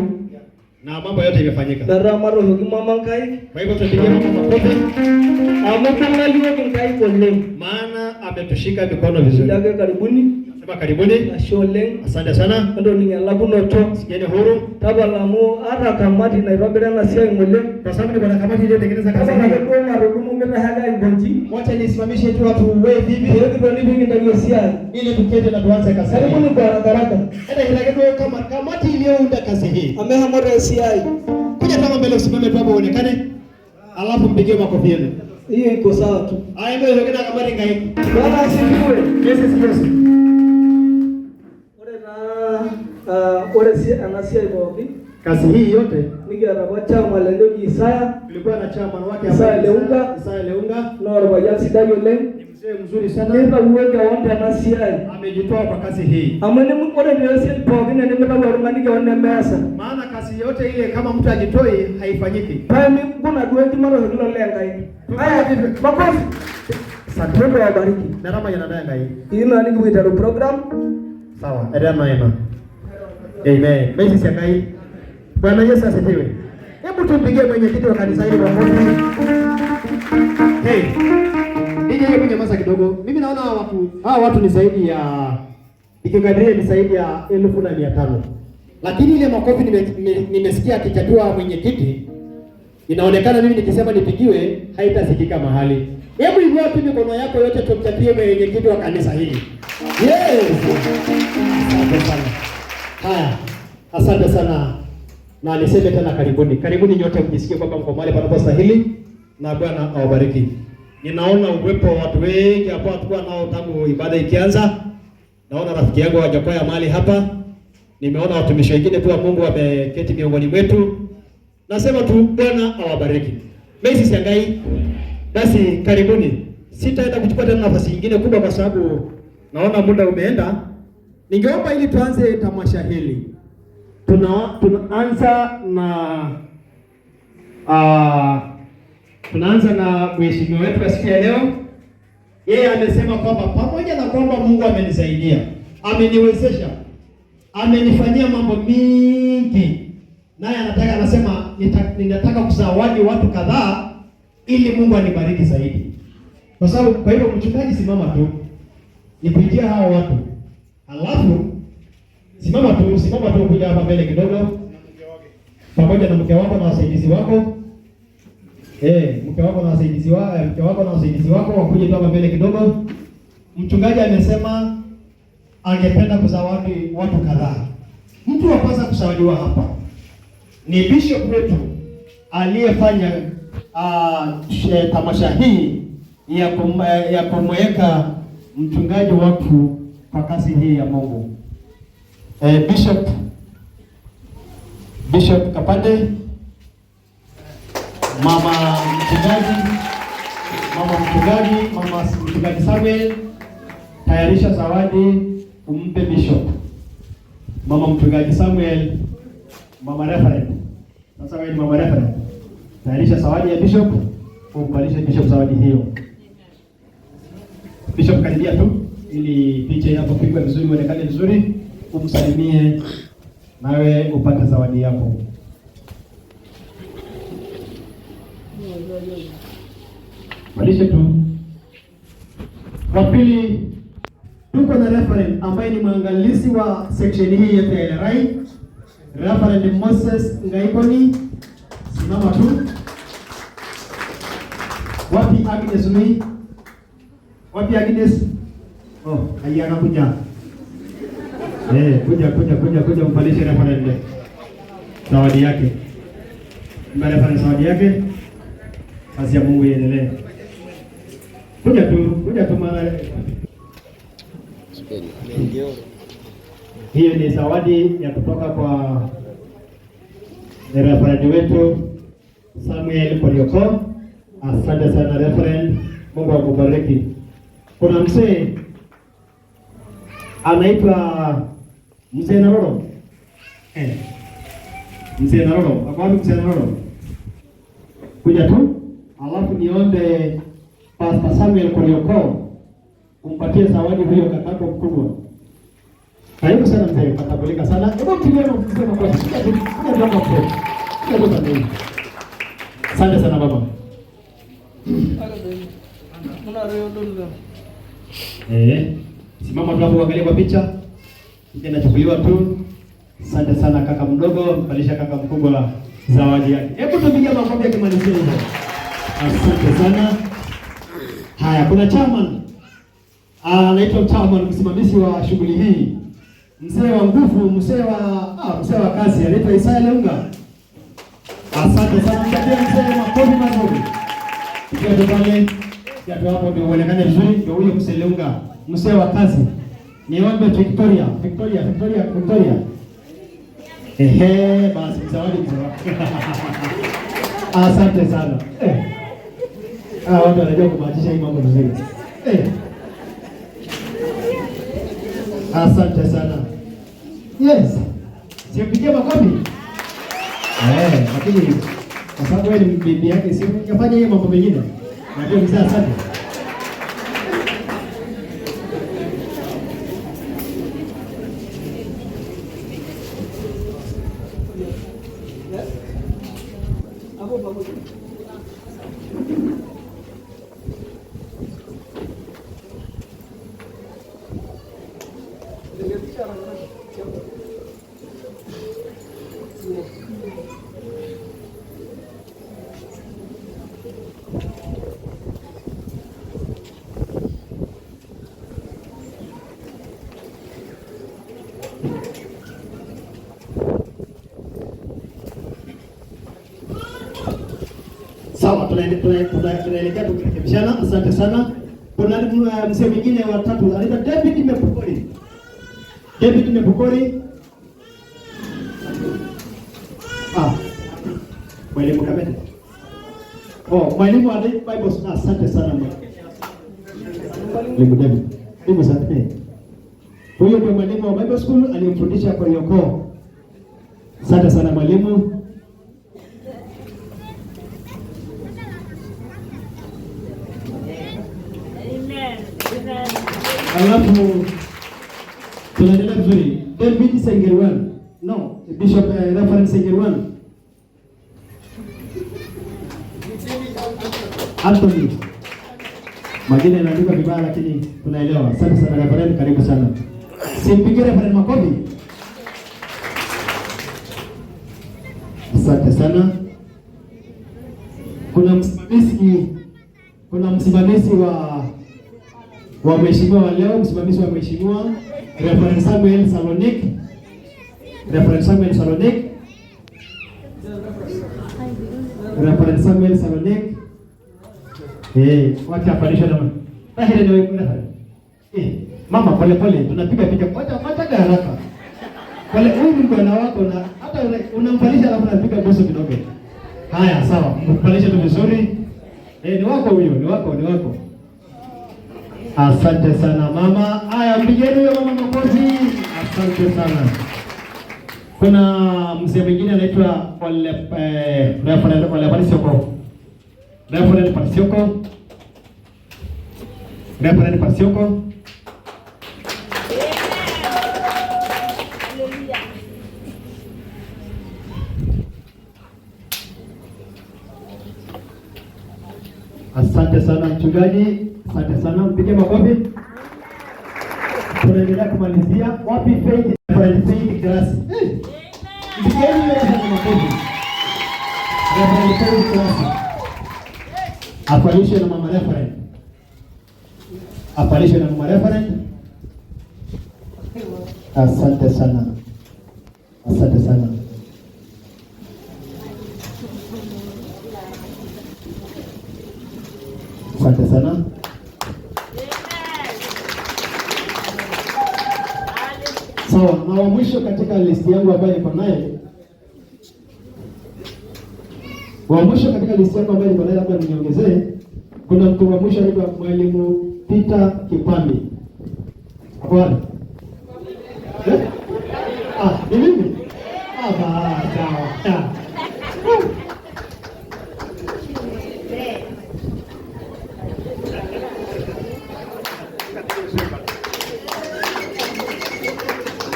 Na mambo yote imefanyika. Darama roho ki mama kai. Kwa hivyo tupige makofi. Ametangalia kingai kolle. Maana ametushika mikono vizuri. Daga karibuni. Sema karibuni. Ashole. Asante sana. Ndio ningalabu noto. Sikieni huru. Tabalamu ara kamati Nairobi na sia ngole. Kwa sababu niko na kamati ile tengeneza kazi. Kama ndio marudumu mbele haga ingonji. Wacha nisimamishe tu watu wewe vipi. Hiyo ndio ndio ndio sia. Ili tukete na tuanze kazi. Karibuni kwa haraka. Enda ile kama kamati iliyounda kazi hii. Amehamora sia. Kuja kama mbele usimame tu hapo uonekane. Alafu mpigie makofi yenu. Hiyo iko sawa tu. Haya ndio ile kina kama ngai. Bwana asifiwe. Yes. Ore si anasia ibobi. Kazi hii yote Nikiata kwa chama leo Isaya. Tulikuwa na chama wake Isaya Leunga. Isaya Leunga. Na roba sidai oleng. Ni mzee mzuri sana. Nenda uweke wonde anasia. Amejitoa kwa kazi hii. Amene mkore ndio si bobi na nimela warumani wonde mesa. Maana kazi yote ile kama mtu ajitoi haifanyiki. Pale kuna dueti mara hilo lenga hii. Haya makofi. Mungu awabariki. Narama yanadai ngai. Ino ni kuita program. Sawa. Edema ema. Amen. Basi siakai. Bwana Yesu asifiwe. Hebu tumpigie mwenyekiti wa kanisa hili kwa makofi. Hey. Nije kwenye masa kidogo. Mimi naona watu ni zaidi ya ikikadiria ni zaidi ya 1500. Lakini ile makofi nimesikia akichatua mwenyekiti. Inaonekana mimi nikisema nipigiwe haitasikika mahali. Hebu inua tu mikono yako yote tumchapie mwenyekiti wa kanisa hili. Yes. Asante sana. Haya. Asante sana. Na niseme tena karibuni. Karibuni nyote mjisikie kwamba mko mahali panapostahili na Bwana awabariki. Ninaona uwepo wa watu wengi ambao tulikuwa nao tangu ibada ikianza. Naona rafiki yangu hajakwaya mahali hapa. Nimeona watumishi wengine tu wa Mungu wameketi miongoni mwetu. Nasema tu Bwana awabariki. Mimi siangai. Basi karibuni. Sitaenda kuchukua tena nafasi nyingine kubwa kwa sababu naona muda umeenda. Ningeomba ili tuanze tamasha hili. Tunaanza na mheshimiwa wetu wa siku ya leo. Yeye amesema kwamba pamoja na kwamba Mungu amenisaidia, ameniwezesha, amenifanyia mambo mingi, naye anasema ninataka kuzawadi watu kadhaa ili Mungu anibariki zaidi. Kwa hivyo mchungaji, simama tu nipigie hao watu. Alafu simama tu kuja hapa mbele kidogo. Pamoja na mke wako na wasaidizi wako. Mke wako na wasaidizi wako wakuje tu hapa mbele kidogo. Mchungaji amesema angependa kuzawadi watu kadhaa. Mtu wa kwanza kuzawadiwa hapa ni bishop wetu aliyefanya tamasha hii ya kumweka mchungaji wakfu kwa kazi hii ya Mungu. Bishop Kapande, mama mchungaji Samuel, tayarisha zawadi umpe bishop. Mama mchungaji Samuel, mama referent. Sasa wewe ni mama referent. Tayarisha zawadi ya bishop, umpalishe bishop zawadi hiyo. Bishop karibia tu ili picha yako pigwe vizuri, muonekane vizuri, umsalimie nawe upate zawadi yako. Walishe tu. Wa pili, tuko na referent ambaye ni mwangalizi wa section hii ya TLRI, Referent Moses Ngaikoni. Simama tu. Wapi Agnes Lui? Wapi Agnes? Oh, hayana kuja. Kuja mpalishe referent zawadi yake. Mbele referent zawadi yake. Kazi ya Mungu iendelee. Kuja tu mara. Hiyo ni zawadi ya kutoka kwa referent wetu Samuel Korioko. Asante sana referent. Mungu akubariki. Kuna mzee anaitwa Mzee Naroro. Mzee Naroro. Akwapi Mzee Naroro? Kuja tu. Alafu niombe Pastor Samuel Korioko umpatie zawadi huyo kakako mkubwa. Karibu sana mzee, patabulika sana. Hebu mpigeni mkono kwa sababu kuja tu hapo. Asante sana baba. Simama tu hapo uangalie kwa picha. Picha inachukuliwa tu. Asante sana kaka mdogo, mpalisha kaka mkubwa zawadi yake. Hebu tupige makofi ya kimalizia hivyo. Asante sana. Haya, kuna chairman. Anaitwa chairman msimamizi wa shughuli hii. Mzee wa nguvu, mzee wa kazi, anaitwa Isaya Leunga. Asante sana mzee, makofi mazuri. Ndio pale ndio hapo ndio uonekane vizuri, ndio huyo mseleunga, msee wa kazi. Niombe Victoria. Ehe, basi zawadi mzee. Asante sana. Watu wanajua kubahatisha hii mambo vizuri. Asante sana. Yes. Simpigie makofi. Lakini kwa sababu wewe ni bibi yake, si ungefanya hiyo mambo mengine. Najua mzee, asante. Sawa, tunaelekea tukirekebishana. Asante sana. Kuna mzee mwingine wa tatu anaitwa David Mepukori. Mwalimu Kamete. Mwalimu wa Bible. Asante sana mwalimu David. Mungu asante. Huyo ndio mwalimu wa Bible School aliyemfundisha kwa Yoko. Asante sana mwalimu. Alafu tunaendelea vizuri. David Sengerwan. No, Bishop Reverend Sengerwan. Anthony. Majina yanaandikwa vibaya lakini tunaelewa. Asante sana Reverend, karibu sana. Simpigie Reverend makofi. Asante sana. Kuna msimamizi wa mheshimiwa wa leo, msimamizi wa mheshimiwa Reverend Samuel Salonik. Reverend Samuel Salonik. Wacha apandishe na tahiri ndio kuna. Mama pole tunapiga picha moja haraka. Pole huyu mkono wako na hata unamfalisha alafu unapiga boso kidogo. Haya sawa, mpalishe tu vizuri. Ni wako huyo, ni wako. Asante sana mama. Haya, mpigeni huyo mama makofi. Asante sana. Kuna mzee mwingine anaitwa Reverend Pasioko. Asante sana mchungaji. Asante sana, mpige makofi. Tunaendelea kumalizia. Wapi Faith? Faith Class. Mpigeni makofi. Faith Class. Afalishe na mama Reverend. Asante sana. Asante sana. Sawa, na wa mwisho katika listi yangu ambayo niko naye. Labda niongezee. Kuna mtu wa mwisho anaitwa Mwalimu Peter Kipambi. Hapo wapi? Ni mimi? Sawa.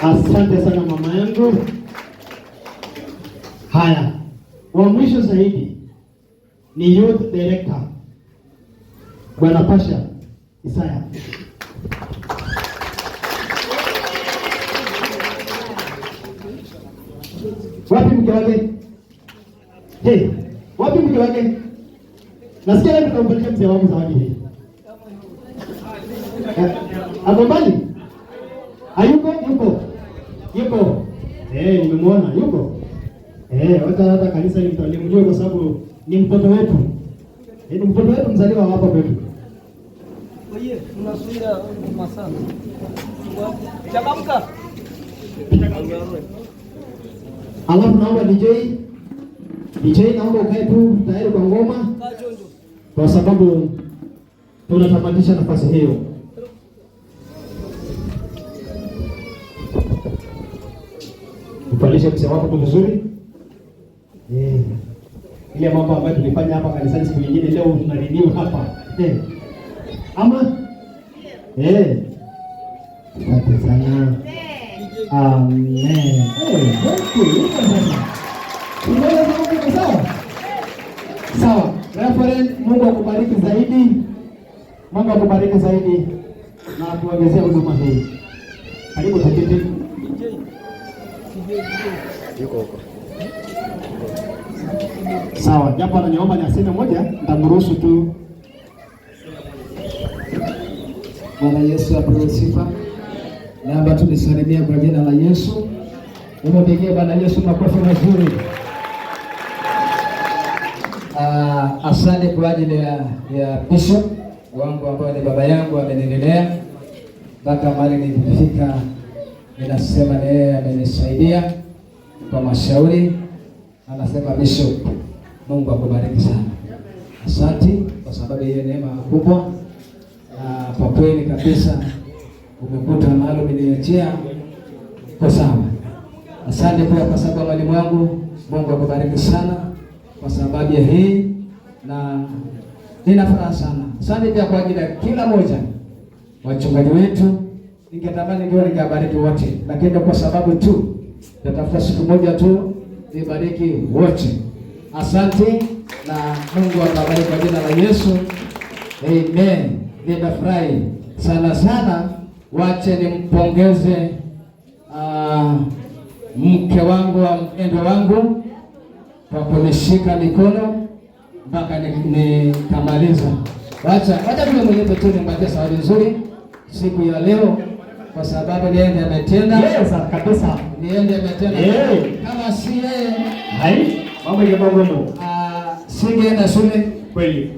Asante sana mama yangu. Haya, wa mwisho zaidi ni youth director Bwana Pasha Isaya. Wapi mke wake? Wapi mke wake? Nasikia leo tunampatia mzee wangu zawadi hii. Hapo mbali? Hayuko? Yuko. Nimemwona yuko. Hata kanisa limjue kwa sababu ni mtoto wetu. Ni mtoto wetu mzaliwa hapa kwetu. Oye, tunasuia masaa. Changamka. Alafu naomba DJ naomba ukae tu tayari kwa ngoma. Kwa sababu tunatamatisha nafasi hiyo. Tupalishe mzee wako tu vizuri. Ile mambo ambayo tulifanya hapa kanisani siku nyingine leo tunarenew hapa. Ama? Asante sana. Amen. Sawa. Reverend, Mungu akubariki zaidi. Mungu akubariki zaidi na atuongezee huduma hii. Karibu tuketi. Yuko huko. Sawa, japo ananiomba niseme moja, nitamruhusu tu. Bwana Yesu apewe sifa. Naomba tunisalimie kwa jina la Yesu. Umpigie Bwana Yesu makofi mazuri. Asante kwa ajili ya bishop wangu ambaye ni baba yangu, amenilelea mpaka mahali nilifika. Ninasema ni yeye amenisaidia kwa mashauri. Anasema bishop, Mungu akubariki sana. Asante kwa sababu hiyo neema kubwa. Kwa kweli kabisa umekuta mahali umeniachia kwa sawa. Asante pia kwa sababu mwalimu wangu, Mungu akubariki sana kwa sababu ya hii, na nina furaha sana. Asante pia kwa ajili ya kila moja wachungaji wetu. Ningetamani ndio ningebariki wote, lakini kwa sababu tu natafuta siku moja tu nibariki wote. Asante na Mungu akubariki kwa jina la Yesu. Amen. Ninafurahi sana sana. Wache nimpongeze mke wangu wa mpendo wangu kwa kunishika mikono mpaka nikamaliza. Wacha tumemlete tu nimpatie zawadi nzuri siku ya leo, kwa sababu niende ametenda. Yes, kabisa. Niende ametenda. Kama si yeye, Mambo ya mambo. singeenda shule Kweli.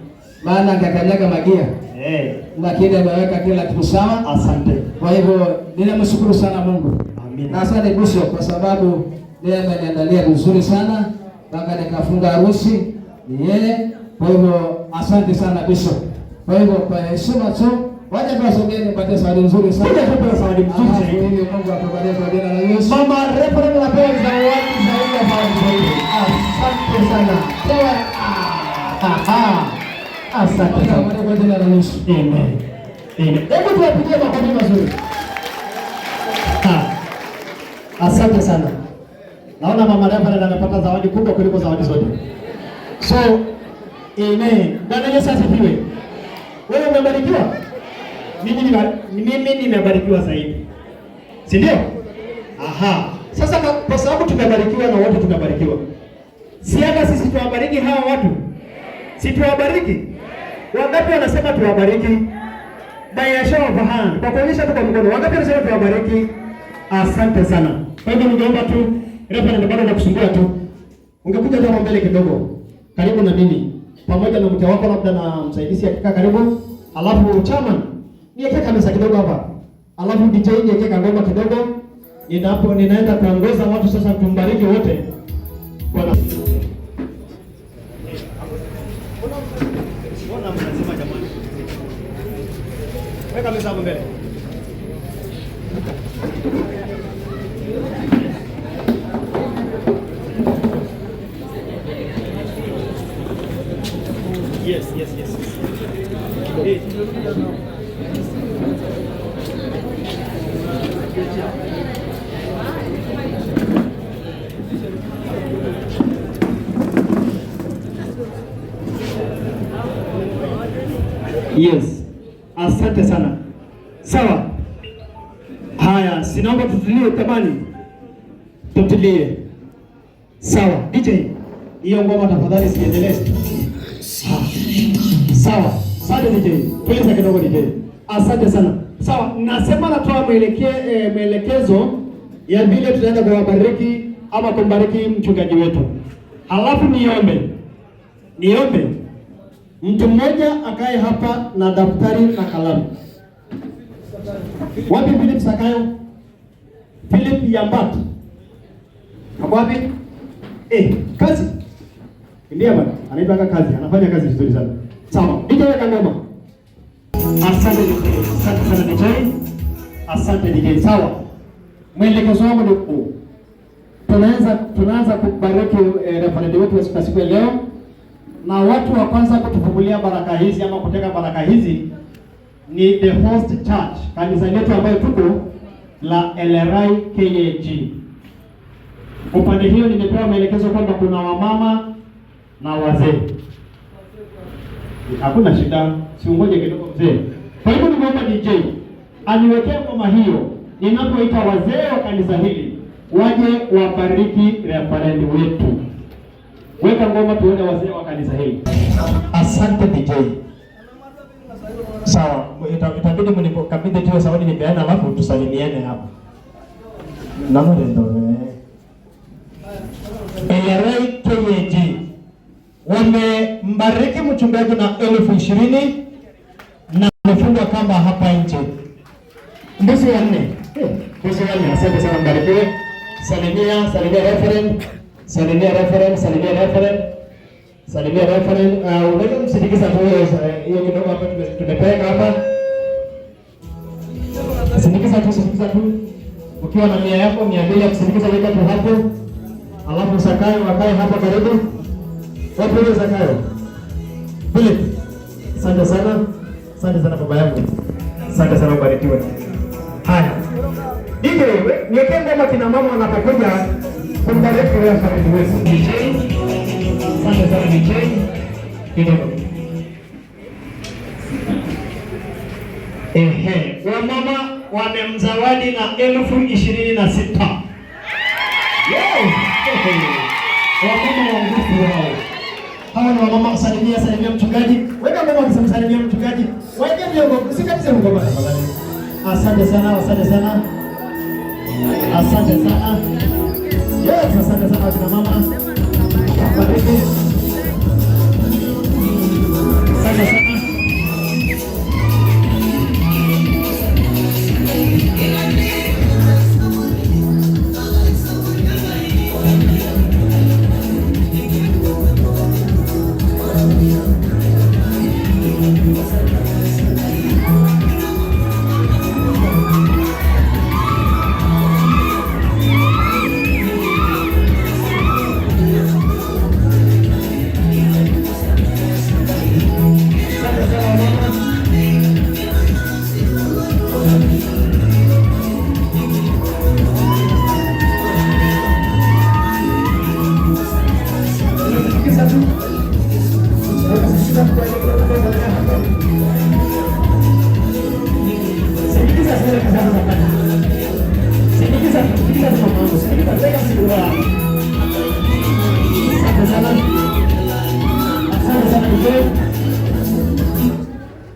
maana angekanyaga magia. Lakini ameweka kila kitu sawa. Asante. Kwa hivyo ninamshukuru sana Mungu. Amen. Na asante Bishop kwa sababu yeye ameniandalia vizuri sana mpaka nikafunga harusi ni yeye. Kwa hivyo asante sana Bishop. Kwa hivyo kwa heshima tu waje tuwasogee nipate zawadi nzuri sana. Tupe zawadi nzuri. Ili Mungu akubariki kwa jina la Yesu. Mama Reverend anapewa zawadi zaidi ya zawadi. Asante sana. Asante sana Kwa jina la Yesu. Amen. Hebu tuwapigie makofi mazuri. Asante sana. Naona Mama Reverend amepata zawadi kubwa kuliko zawadi zote. So, amen. Bwana Yesu asifiwe. Wewe umebarikiwa? Mimi nimebarikiwa zaidi. Si ndio? Aha. Sasa kwa sababu tumebarikiwa na wote tumebarikiwa. Si hata sisi tuwabariki hawa watu. Si tuwabariki? Wangapi wanasema tuwabariki? By a show of hand. Kwa kuonyesha tu kwa mkono. Wangapi wanasema tuwabariki? Asante sana. Kwa hivyo ningeomba tu, Reverend bado nakusumbua tu. Ungekuja tu mbele kidogo. Karibu na mimi. Pamoja na mke wako labda na msaidizi akikaa karibu. Alafu chairman, niweke kamera kidogo hapa. Alafu DJ niweke ngoma kidogo. Ninaenda kuongoza watu sasa tumbariki wote. Bwana. Mbona mnasema jamani? Weka meza hapo mbele. Yes. Hey. Yes. Asante sana. Sawa. Haya, sinaomba tutulie tamani. Tutulie. Sawa. DJ, hiyo ngoma tafadhali siendelee. Sawa. Asante DJ. Tuliza kidogo DJ. Asante sana. Sawa, nasema natoa maelekezo ya vile tutaenda kuwabariki ama kumbariki mchungaji wetu. Halafu niombe Mtu mmoja akae hapa na daftari na kalamu. Wapi Philip Sakayo? Philip Yambat. Hapo wapi? Kazi. Ndio bwana, anaitwa kazi, anafanya kazi vizuri sana. Sawa, nitaweka ngoma. Asante sana DJ. Asante DJ. Sawa. Mwelekezo wangu ni huu. Tunaanza kubariki referendum wetu wa siku ya leo. Na watu wa kwanza kutufungulia baraka hizi ama kuteka baraka hizi ni The Host Church, kanisa letu ambayo tuko la LRI KAG. Upande hiyo nimepewa maelekezo kwamba kuna wamama na wazee. Hakuna shida, siungoje kidogo mzee. Kwa hivyo nimeomba DJ aniwekee ngoma hiyo ninapoita wazee wa kanisa hili waje wabariki referendum wetu. Weka ngoma tuone wazee wa kanisa hili. Asante DJ. Sawa, itabidi mnikabidhi tu zawadi nipeane alafu tusalimiane hapa. Namo ndio LRI KAG wamembariki mchungaji na 20,000 na amefungwa kamba hapa nje. Mbuzi wanne. Mbuzi wanne, asante sana mbarikiwe. Salimia referend. Salimia referend. Unaweza msindikiza tu hiyo kidogo hapa tumepeleka hapa. Sindikiza tu. Ukiwa na 100 yako 200 ya kusindikiza weka tu hapo. Alafu Sakayo wakae hapa karibu. Wapi wewe Sakayo? Philip. Asante sana baba yangu. Asante sana ubarikiwe. Haya. Ndivyo niweke ngoma kina mama wanapokuja kumbariki referendum wetu. Asante sana DJ. Kidogo. Wamama wamemzawadi na 26,000. Wamama wa nguvu hao. Hawa ni wamama. Salimia mchungaji. Weka ngoma kusalimia mchungaji. Weke miongo, usikatize ngoma. Asante sana. Yes, asante sana kina mama. Bariki. Asante sana.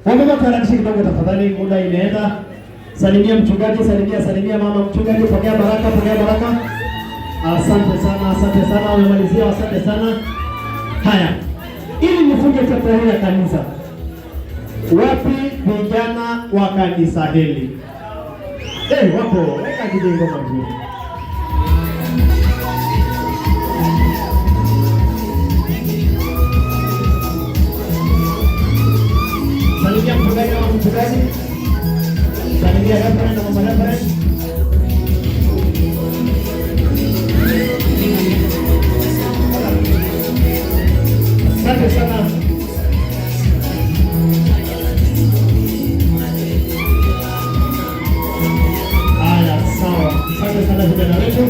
Wamama tuharakishe kidogo tafadhali, muda inaenda. Salimia mchungaji, salimia mama mchungaji, pokea baraka. Asante sana, wamemalizia, asante sana. Haya. Ili nifunge chapter hii ya kanisa. Wapi vijana wa kanisa hili? Wapo, weka kijengo mzuri. Salimia mchungaji na mchungaji. Salimia referend na mama referend. Asante sana. Sawa. Asante sana vijana wetu.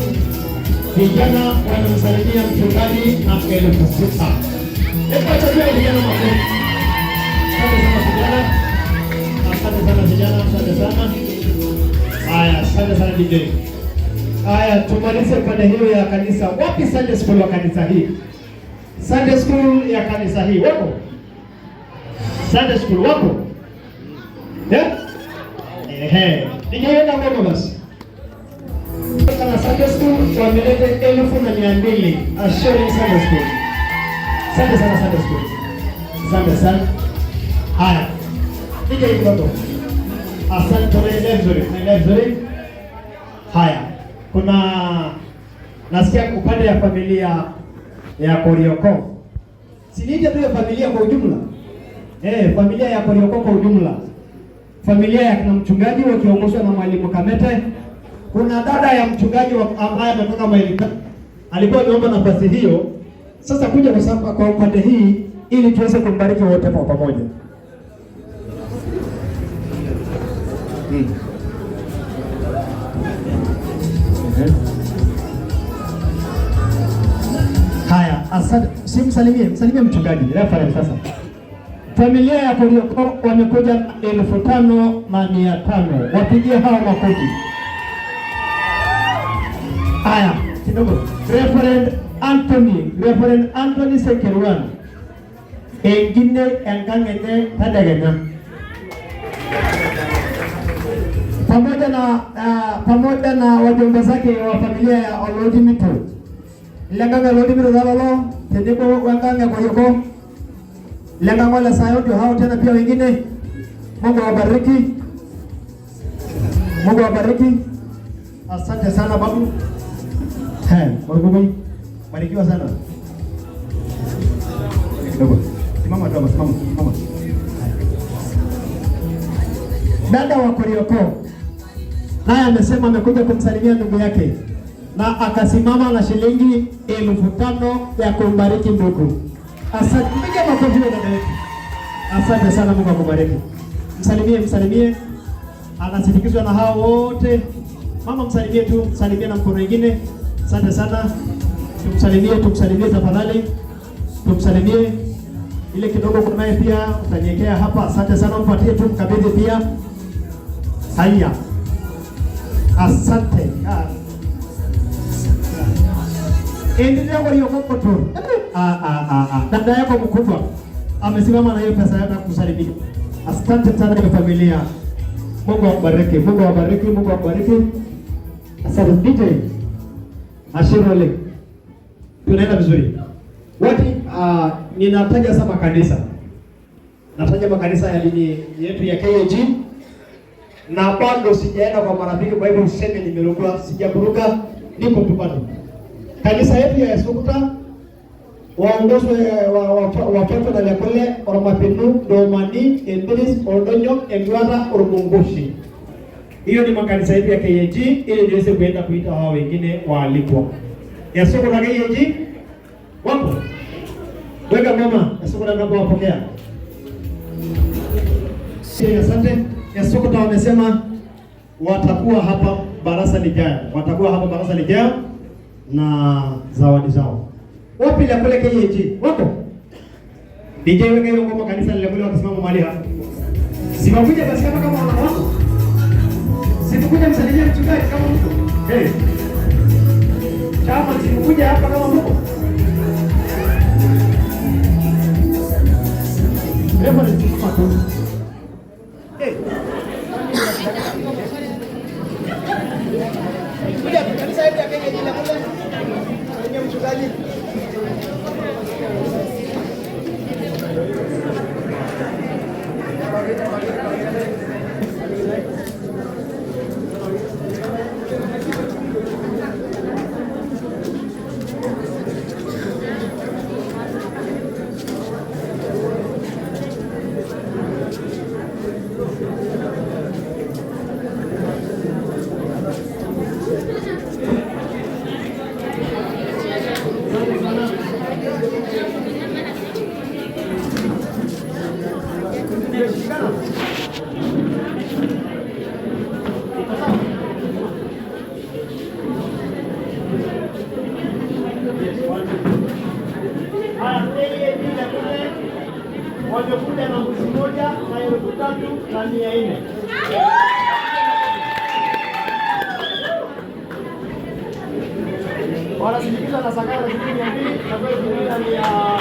Vijana wanamsalimia mchungaji na 6,000. Chagua vijana makofi. Asante sana. Haya, asante sana DJ. Haya, tumalize pande hiyo ya kanisa. Wapi Sunday school wa kanisa hii? Sunday school ya kanisa hii wapo? Sunday school wapo? Nikienda ngoma basi. Kana Sunday school wamelete 1,200 Assuring Sunday school. Asante sana Sunday school. Asante sana. Haya. Piga hii kidogo. Asante, tunaelewa vizuri. Haya. Kuna nasikia upande ya familia ya Korioko. Siniite tu ya familia kwa ujumla. Familia ya Korioko kwa ujumla. Familia ya kina mchungaji wakiongozwa na Mwalimu Kamete. Kuna dada ya mchungaji ambaye ametoka Mailika. Alikuwa anaomba nafasi hiyo. Sasa kuja kwa upande hii ili tuweze kumbariki wote kwa pamoja. Haya, asante. Msalimie mchungaji. Reference sasa. Familia ya Korioko wamekuja 5,500. Wapigie hao makofi. Haya, kidogo. Reverend Anthony Sekerwan. Engine engangene tadagena. Pamoja na wajomba zake wa familia ya Olodimito. Lenganga Olodimito dalalo, tendeko wanganga Korioko. Lenganga wala sayo ndio hao tena pia wengine. Mungu awabariki. Asante sana babu. Mungu barikiwa sana. Simama. Dada wa Korioko naye amesema amekuja kumsalimia ndugu yake na akasimama na shilingi 5,000 ya kumbariki ndugu. Asante, piga makofi dada yetu. Asante sana, Mungu akubariki. Msalimie. Anasindikizwa na hao wote. Mama msalimie na mkono mwingine. Asante sana. Tumsalimie tafadhali. Tumsalimie. Ile kidogo kunaye pia utanyekea hapa. Asante sana, mpatie tu mkabidhi pia. Haya. Asante. Endelea kwa hiyo kokoto. Dada yako mkubwa amesimama na hiyo pesa yako kusalimia. Asante sana kwa familia. Mungu awabariki. Asante DJ. Ashirole. Tunaenda vizuri. Ninataja sama kanisa. Nataja makanisa ya dini yetu ya KAG. Na bado sijaenda kwa marafiki, kwa hivyo useme nimeruka, sijaburuka, niko tupano. Kanisa yetu ya Sukuta waongozwe watoto na lekole Ormapinu, Domani, Embilis, Ordonyo, Emduara, Ormungushi. Hiyo ni makanisa yetu ya KAG ili niweze kuenda kuita hao wengine waalikwa. Ya Sukuta KAG wapo. Weka mama, ya Sukuta ndio wapokea. Asante. Ya Sukuta wamesema watakuwa hapa barasa lijao na zawadi zao. Wapi la kule KAG? Wako? DJ weka hiyo ngoma kanisa lile kule wakasimama mahali hapa. Simakuja basi kama wana wako. Sikuja msalimia mchungaji kama mko. Chama sikuja hapa kama mko. Leo ni siku tu. Kuja kanisa yetu ya KAG la kule. Salimia mchungaji. Wamekuja na mbuzi moja na 3,400. Wanasindikiza na sakara 200 na 200 ni ya